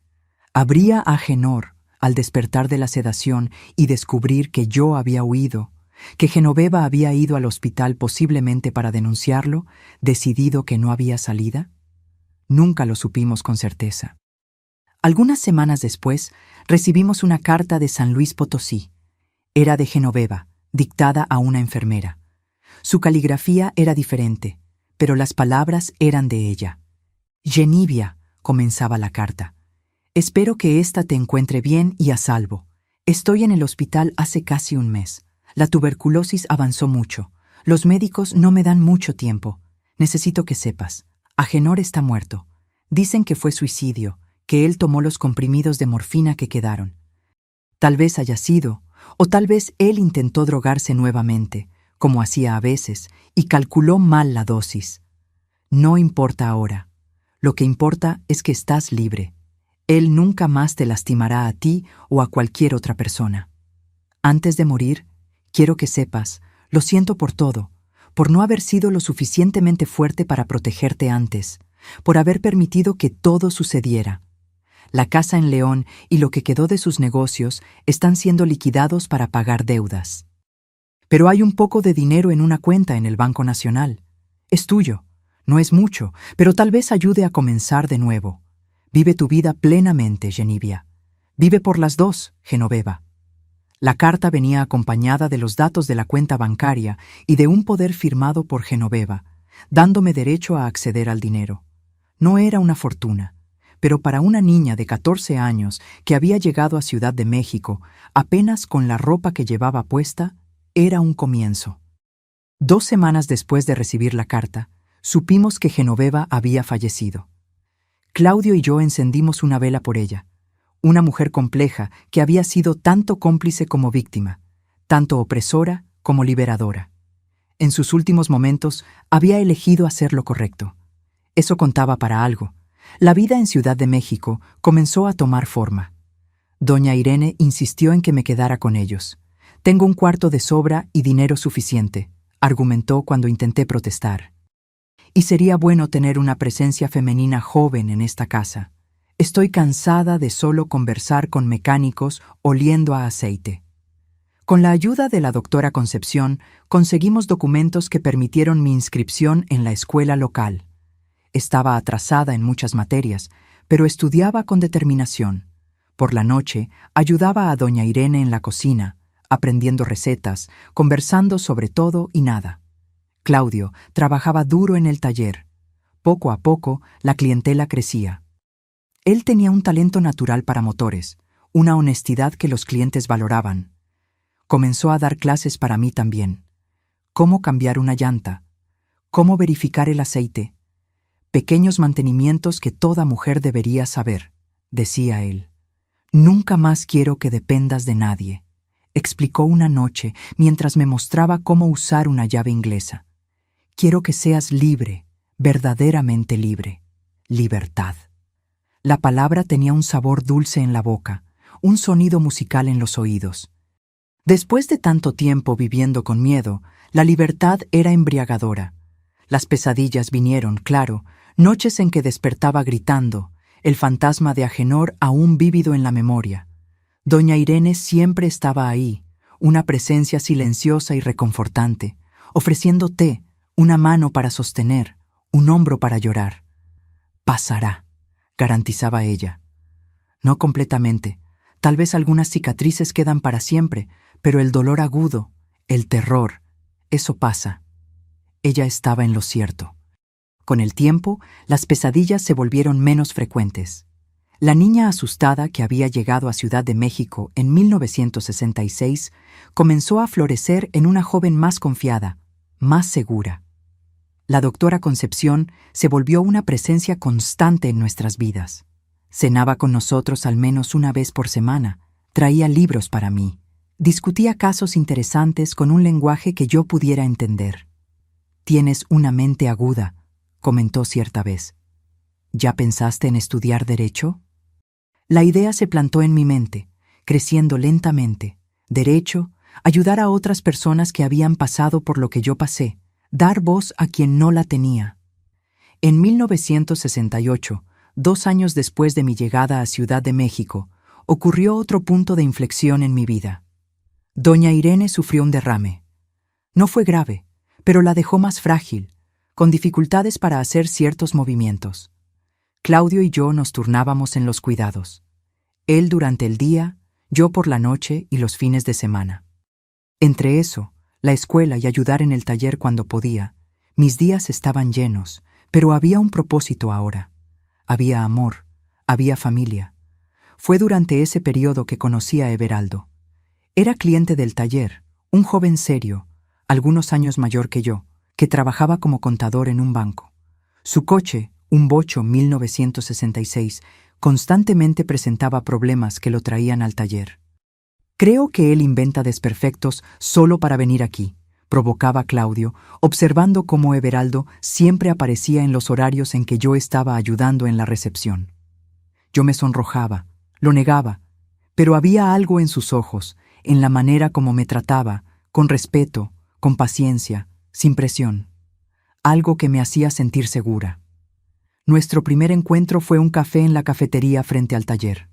¿Habría Agenor, al despertar de la sedación y descubrir que yo había huido, que Genoveva había ido al hospital posiblemente para denunciarlo, decidido que no había salida? Nunca lo supimos con certeza. Algunas semanas después, recibimos una carta de San Luis Potosí. Era de Genoveva, dictada a una enfermera. Su caligrafía era diferente, pero las palabras eran de ella. «Genivia», comenzaba la carta. «Espero que ésta te encuentre bien y a salvo. Estoy en el hospital hace casi un mes. La tuberculosis avanzó mucho. Los médicos no me dan mucho tiempo. Necesito que sepas. Agenor está muerto. Dicen que fue suicidio, que él tomó los comprimidos de morfina que quedaron. Tal vez haya sido, o tal vez él intentó drogarse nuevamente, como hacía a veces, y calculó mal la dosis. No importa ahora. Lo que importa es que estás libre. Él nunca más te lastimará a ti o a cualquier otra persona. Antes de morir, quiero que sepas, lo siento por todo, por no haber sido lo suficientemente fuerte para protegerte antes, por haber permitido que todo sucediera. La casa en León y lo que quedó de sus negocios están siendo liquidados para pagar deudas. Pero hay un poco de dinero en una cuenta en el Banco Nacional. Es tuyo. No es mucho, pero tal vez ayude a comenzar de nuevo. Vive tu vida plenamente, Genivia. Vive por las dos, Genoveva». La carta venía acompañada de los datos de la cuenta bancaria y de un poder firmado por Genoveva, dándome derecho a acceder al dinero. No era una fortuna, pero para una niña de 14 años que había llegado a Ciudad de México, apenas con la ropa que llevaba puesta, era un comienzo. 2 semanas después de recibir la carta, supimos que Genoveva había fallecido. Claudio y yo encendimos una vela por ella, una mujer compleja que había sido tanto cómplice como víctima, tanto opresora como liberadora. En sus últimos momentos había elegido hacer lo correcto. Eso contaba para algo. La vida en Ciudad de México comenzó a tomar forma. Doña Irene insistió en que me quedara con ellos. «Tengo un cuarto de sobra y dinero suficiente», argumentó cuando intenté protestar. «Y sería bueno tener una presencia femenina joven en esta casa. Estoy cansada de solo conversar con mecánicos oliendo a aceite». Con la ayuda de la doctora Concepción, conseguimos documentos que permitieron mi inscripción en la escuela local. Estaba atrasada en muchas materias, pero estudiaba con determinación. Por la noche, ayudaba a doña Irene en la cocina, aprendiendo recetas, conversando sobre todo y nada. Claudio trabajaba duro en el taller. Poco a poco, la clientela crecía. Él tenía un talento natural para motores, una honestidad que los clientes valoraban. Comenzó a dar clases para mí también. Cómo cambiar una llanta, cómo verificar el aceite. Pequeños mantenimientos que toda mujer debería saber, decía él. «Nunca más quiero que dependas de nadie», explicó una noche mientras me mostraba cómo usar una llave inglesa. «Quiero que seas libre, verdaderamente libre. Libertad». La palabra tenía un sabor dulce en la boca, un sonido musical en los oídos. Después de tanto tiempo viviendo con miedo, la libertad era embriagadora. Las pesadillas vinieron, claro, noches en que despertaba gritando, el fantasma de Agenor aún vívido en la memoria. Doña Irene siempre estaba ahí, una presencia silenciosa y reconfortante, ofreciendo té, una mano para sostener, un hombro para llorar. Pasará, garantizaba ella. No completamente. Tal vez algunas cicatrices quedan para siempre, pero el dolor agudo, el terror, eso pasa. Ella estaba en lo cierto. Con el tiempo, las pesadillas se volvieron menos frecuentes. La niña asustada que había llegado a Ciudad de México en 1966 comenzó a florecer en una joven más confiada, más segura. La doctora Concepción se volvió una presencia constante en nuestras vidas. Cenaba con nosotros al menos una vez por semana, traía libros para mí, discutía casos interesantes con un lenguaje que yo pudiera entender. «Tienes una mente aguda», comentó cierta vez. «¿Ya pensaste en estudiar Derecho?» La idea se plantó en mi mente, creciendo lentamente. Derecho, ayudar a otras personas que habían pasado por lo que yo pasé, dar voz a quien no la tenía. En 1968, 2 años después de mi llegada a Ciudad de México, ocurrió otro punto de inflexión en mi vida. Doña Irene sufrió un derrame. No fue grave, pero la dejó más frágil, con dificultades para hacer ciertos movimientos. Claudio y yo nos turnábamos en los cuidados. Él durante el día, yo por la noche y los fines de semana. Entre eso, la escuela y ayudar en el taller cuando podía, mis días estaban llenos, pero había un propósito ahora. Había amor, había familia. Fue durante ese periodo que conocí a Everaldo. Era cliente del taller, un joven serio, algunos años mayor que yo, que trabajaba como contador en un banco. Su coche, un Bocho 1966, constantemente presentaba problemas que lo traían al taller. «Creo que él inventa desperfectos solo para venir aquí», provocaba Claudio, observando cómo Everaldo siempre aparecía en los horarios en que yo estaba ayudando en la recepción. Yo me sonrojaba, lo negaba, pero había algo en sus ojos, en la manera como me trataba, con respeto, con paciencia, sin presión. Algo que me hacía sentir segura. Nuestro primer encuentro fue un café en la cafetería frente al taller.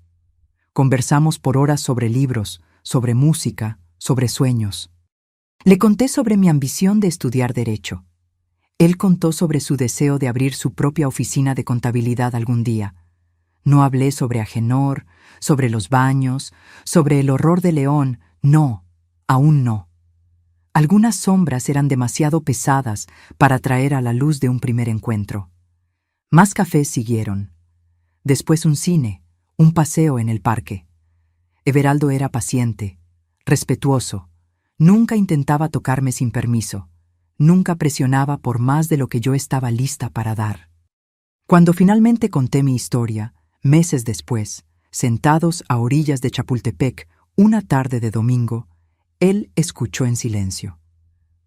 Conversamos por horas sobre libros, sobre música, sobre sueños. Le conté sobre mi ambición de estudiar Derecho. Él contó sobre su deseo de abrir su propia oficina de contabilidad algún día. No hablé sobre Agenor, sobre los baños, sobre el horror de León. No, aún no. Algunas sombras eran demasiado pesadas para traer a la luz de un primer encuentro. Más cafés siguieron. Después un cine, un paseo en el parque. Everaldo era paciente, respetuoso. Nunca intentaba tocarme sin permiso. Nunca presionaba por más de lo que yo estaba lista para dar. Cuando finalmente conté mi historia, meses después, sentados a orillas de Chapultepec, una tarde de domingo, él escuchó en silencio.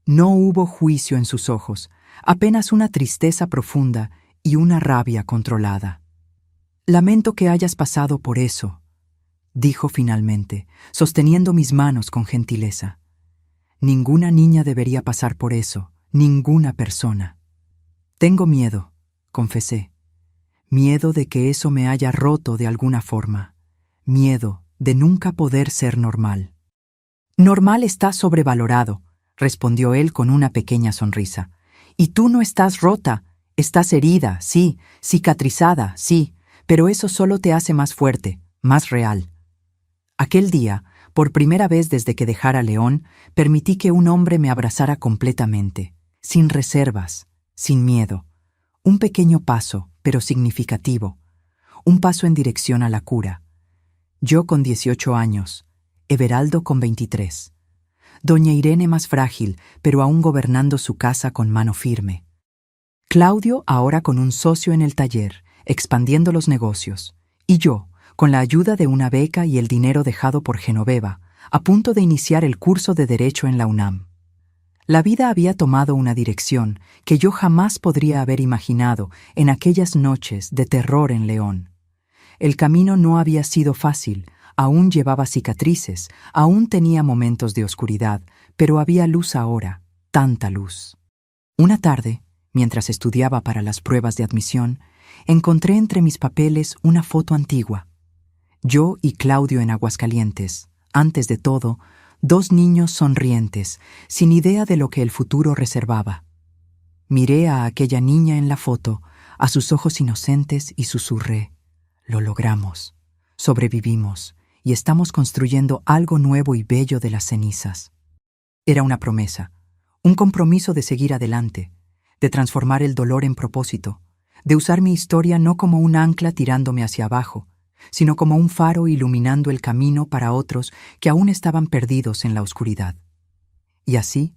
No hubo juicio en sus ojos, apenas una tristeza profunda y una rabia controlada. «Lamento que hayas pasado por eso», dijo finalmente, sosteniendo mis manos con gentileza. «Ninguna niña debería pasar por eso, ninguna persona». «Tengo miedo», confesé. «Miedo de que eso me haya roto de alguna forma. Miedo de nunca poder ser normal». «Normal está sobrevalorado», respondió él con una pequeña sonrisa. «Y tú no estás rota. Estás herida, sí, cicatrizada, sí, pero eso solo te hace más fuerte, más real». Aquel día, por primera vez desde que dejara León, permití que un hombre me abrazara completamente, sin reservas, sin miedo. Un pequeño paso, pero significativo. Un paso en dirección a la cura. Yo con 18 años, Everaldo con 23. Doña Irene más frágil, pero aún gobernando su casa con mano firme. Claudio ahora con un socio en el taller, expandiendo los negocios. Y yo, con la ayuda de una beca y el dinero dejado por Genoveva, a punto de iniciar el curso de Derecho en la UNAM. La vida había tomado una dirección que yo jamás podría haber imaginado en aquellas noches de terror en León. El camino no había sido fácil, aún llevaba cicatrices, aún tenía momentos de oscuridad, pero había luz ahora, tanta luz. Una tarde, mientras estudiaba para las pruebas de admisión, encontré entre mis papeles una foto antigua. Yo y Claudio en Aguascalientes, antes de todo, dos niños sonrientes, sin idea de lo que el futuro reservaba. Miré a aquella niña en la foto, a sus ojos inocentes y susurré: lo logramos, sobrevivimos y estamos construyendo algo nuevo y bello de las cenizas. Era una promesa, un compromiso de seguir adelante, de transformar el dolor en propósito, de usar mi historia no como un ancla tirándome hacia abajo, sino como un faro iluminando el camino para otros que aún estaban perdidos en la oscuridad. Y así,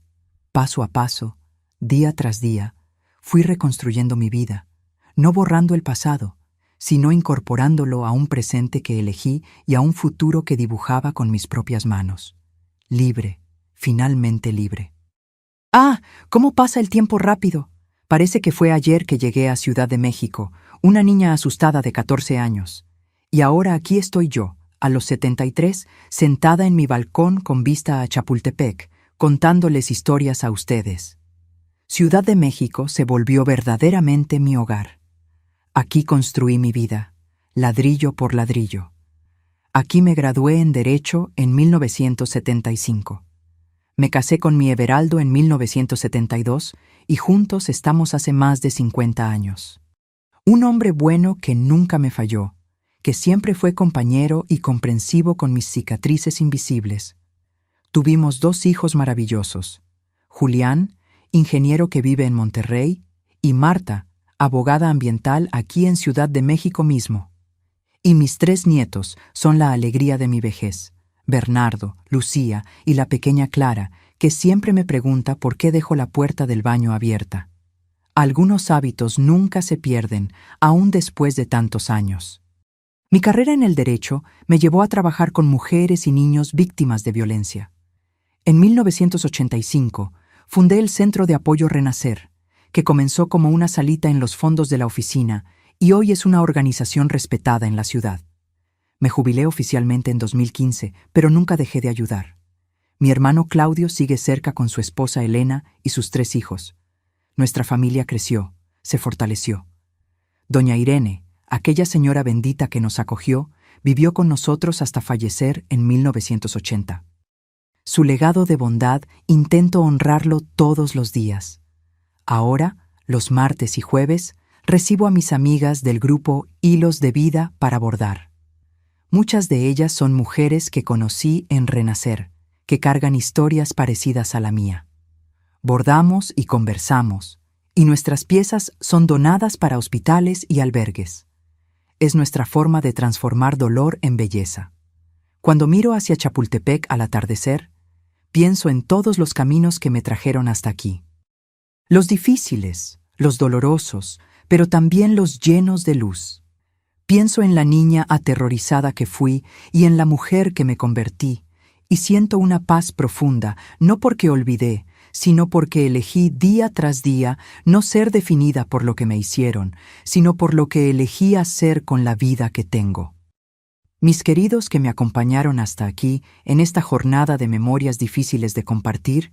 paso a paso, día tras día, fui reconstruyendo mi vida, no borrando el pasado, sino incorporándolo a un presente que elegí y a un futuro que dibujaba con mis propias manos. Libre, finalmente libre. ¡Ah! ¿Cómo pasa el tiempo rápido? Parece que fue ayer que llegué a Ciudad de México, una niña asustada de 14 años. Y ahora aquí estoy yo, a los 73, sentada en mi balcón con vista a Chapultepec, contándoles historias a ustedes. Ciudad de México se volvió verdaderamente mi hogar. Aquí construí mi vida, ladrillo por ladrillo. Aquí me gradué en Derecho en 1975. Me casé con mi Everaldo en 1972 y juntos estamos hace más de 50 años. Un hombre bueno que nunca me falló, que siempre fue compañero y comprensivo con mis cicatrices invisibles. Tuvimos dos hijos maravillosos: Julián, ingeniero que vive en Monterrey, y Marta, abogada ambiental aquí en Ciudad de México mismo. Y mis 3 nietos son la alegría de mi vejez: Bernardo, Lucía y la pequeña Clara, que siempre me pregunta por qué dejo la puerta del baño abierta. Algunos hábitos nunca se pierden, aún después de tantos años. Mi carrera en el derecho me llevó a trabajar con mujeres y niños víctimas de violencia. En 1985, fundé el Centro de Apoyo Renacer, que comenzó como una salita en los fondos de la oficina y hoy es una organización respetada en la ciudad. Me jubilé oficialmente en 2015, pero nunca dejé de ayudar. Mi hermano Claudio sigue cerca con su esposa Elena y sus 3 hijos. Nuestra familia creció, se fortaleció. Doña Irene, aquella señora bendita que nos acogió, vivió con nosotros hasta fallecer en 1980. Su legado de bondad intento honrarlo todos los días. Ahora, los martes y jueves, recibo a mis amigas del grupo Hilos de Vida para bordar. Muchas de ellas son mujeres que conocí en Renacer, que cargan historias parecidas a la mía. Bordamos y conversamos, y nuestras piezas son donadas para hospitales y albergues. Es nuestra forma de transformar dolor en belleza. Cuando miro hacia Chapultepec al atardecer, pienso en todos los caminos que me trajeron hasta aquí. Los difíciles, los dolorosos, pero también los llenos de luz. Pienso en la niña aterrorizada que fui y en la mujer que me convertí, y siento una paz profunda, no porque olvidé, sino porque elegí día tras día no ser definida por lo que me hicieron, sino por lo que elegí hacer con la vida que tengo. Mis queridos que me acompañaron hasta aquí, en esta jornada de memorias difíciles de compartir,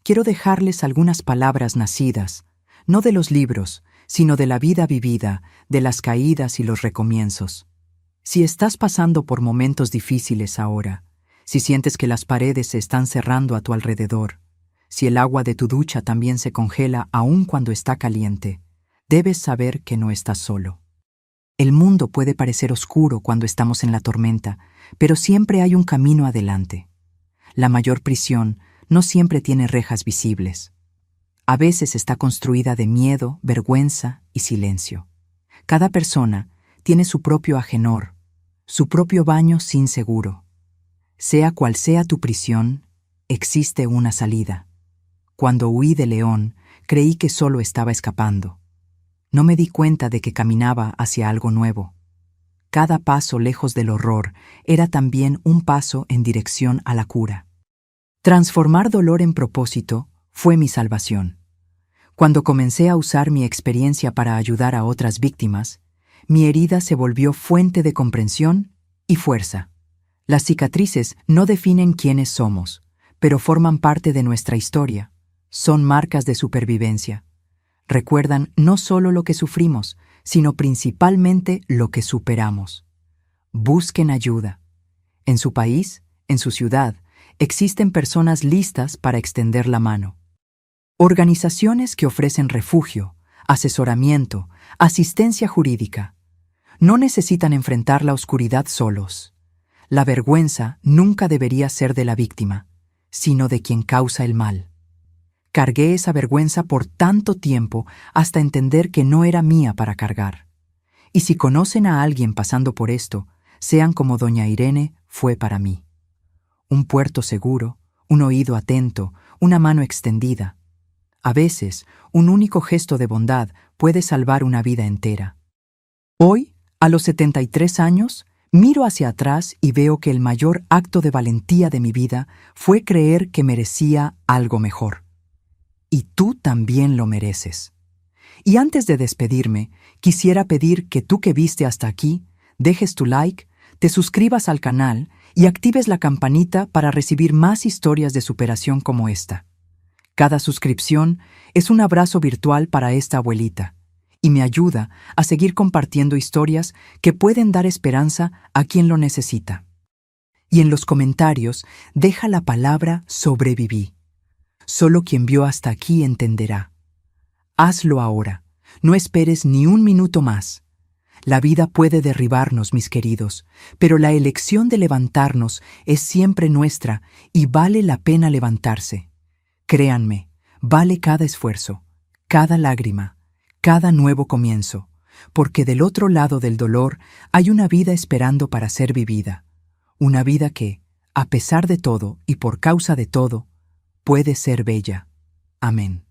quiero dejarles algunas palabras nacidas, no de los libros, sino de la vida vivida, de las caídas y los recomienzos. Si estás pasando por momentos difíciles ahora, si sientes que las paredes se están cerrando a tu alrededor, si el agua de tu ducha también se congela aún cuando está caliente, debes saber que no estás solo. El mundo puede parecer oscuro cuando estamos en la tormenta, pero siempre hay un camino adelante. La mayor prisión no siempre tiene rejas visibles. A veces está construida de miedo, vergüenza y silencio. Cada persona tiene su propio ajenor, su propio baño sin seguro. Sea cual sea tu prisión, existe una salida. Cuando huí de León, creí que solo estaba escapando. No me di cuenta de que caminaba hacia algo nuevo. Cada paso lejos del horror era también un paso en dirección a la cura. Transformar dolor en propósito fue mi salvación. Cuando comencé a usar mi experiencia para ayudar a otras víctimas, mi herida se volvió fuente de comprensión y fuerza. Las cicatrices no definen quiénes somos, pero forman parte de nuestra historia. Son marcas de supervivencia. Recuerdan no solo lo que sufrimos, sino principalmente lo que superamos. Busquen ayuda. En su país, en su ciudad, existen personas listas para extender la mano. Organizaciones que ofrecen refugio, asesoramiento, asistencia jurídica. No necesitan enfrentar la oscuridad solos. La vergüenza nunca debería ser de la víctima, sino de quien causa el mal. Cargué esa vergüenza por tanto tiempo hasta entender que no era mía para cargar. Y si conocen a alguien pasando por esto, sean como doña Irene fue para mí. Un puerto seguro, un oído atento, una mano extendida. A veces, un único gesto de bondad puede salvar una vida entera. Hoy, a los 73 años, miro hacia atrás y veo que el mayor acto de valentía de mi vida fue creer que merecía algo mejor. Y tú también lo mereces. Y antes de despedirme, quisiera pedir que tú que viste hasta aquí, dejes tu like, te suscribas al canal y actives la campanita para recibir más historias de superación como esta. Cada suscripción es un abrazo virtual para esta abuelita y me ayuda a seguir compartiendo historias que pueden dar esperanza a quien lo necesita. Y en los comentarios deja la palabra sobreviví. Solo quien vio hasta aquí entenderá. Hazlo ahora. No esperes ni un minuto más. La vida puede derribarnos, mis queridos, pero la elección de levantarnos es siempre nuestra y vale la pena levantarse. Créanme, vale cada esfuerzo, cada lágrima, cada nuevo comienzo, porque del otro lado del dolor hay una vida esperando para ser vivida. Una vida que, a pesar de todo y por causa de todo, puede ser bella. Amén.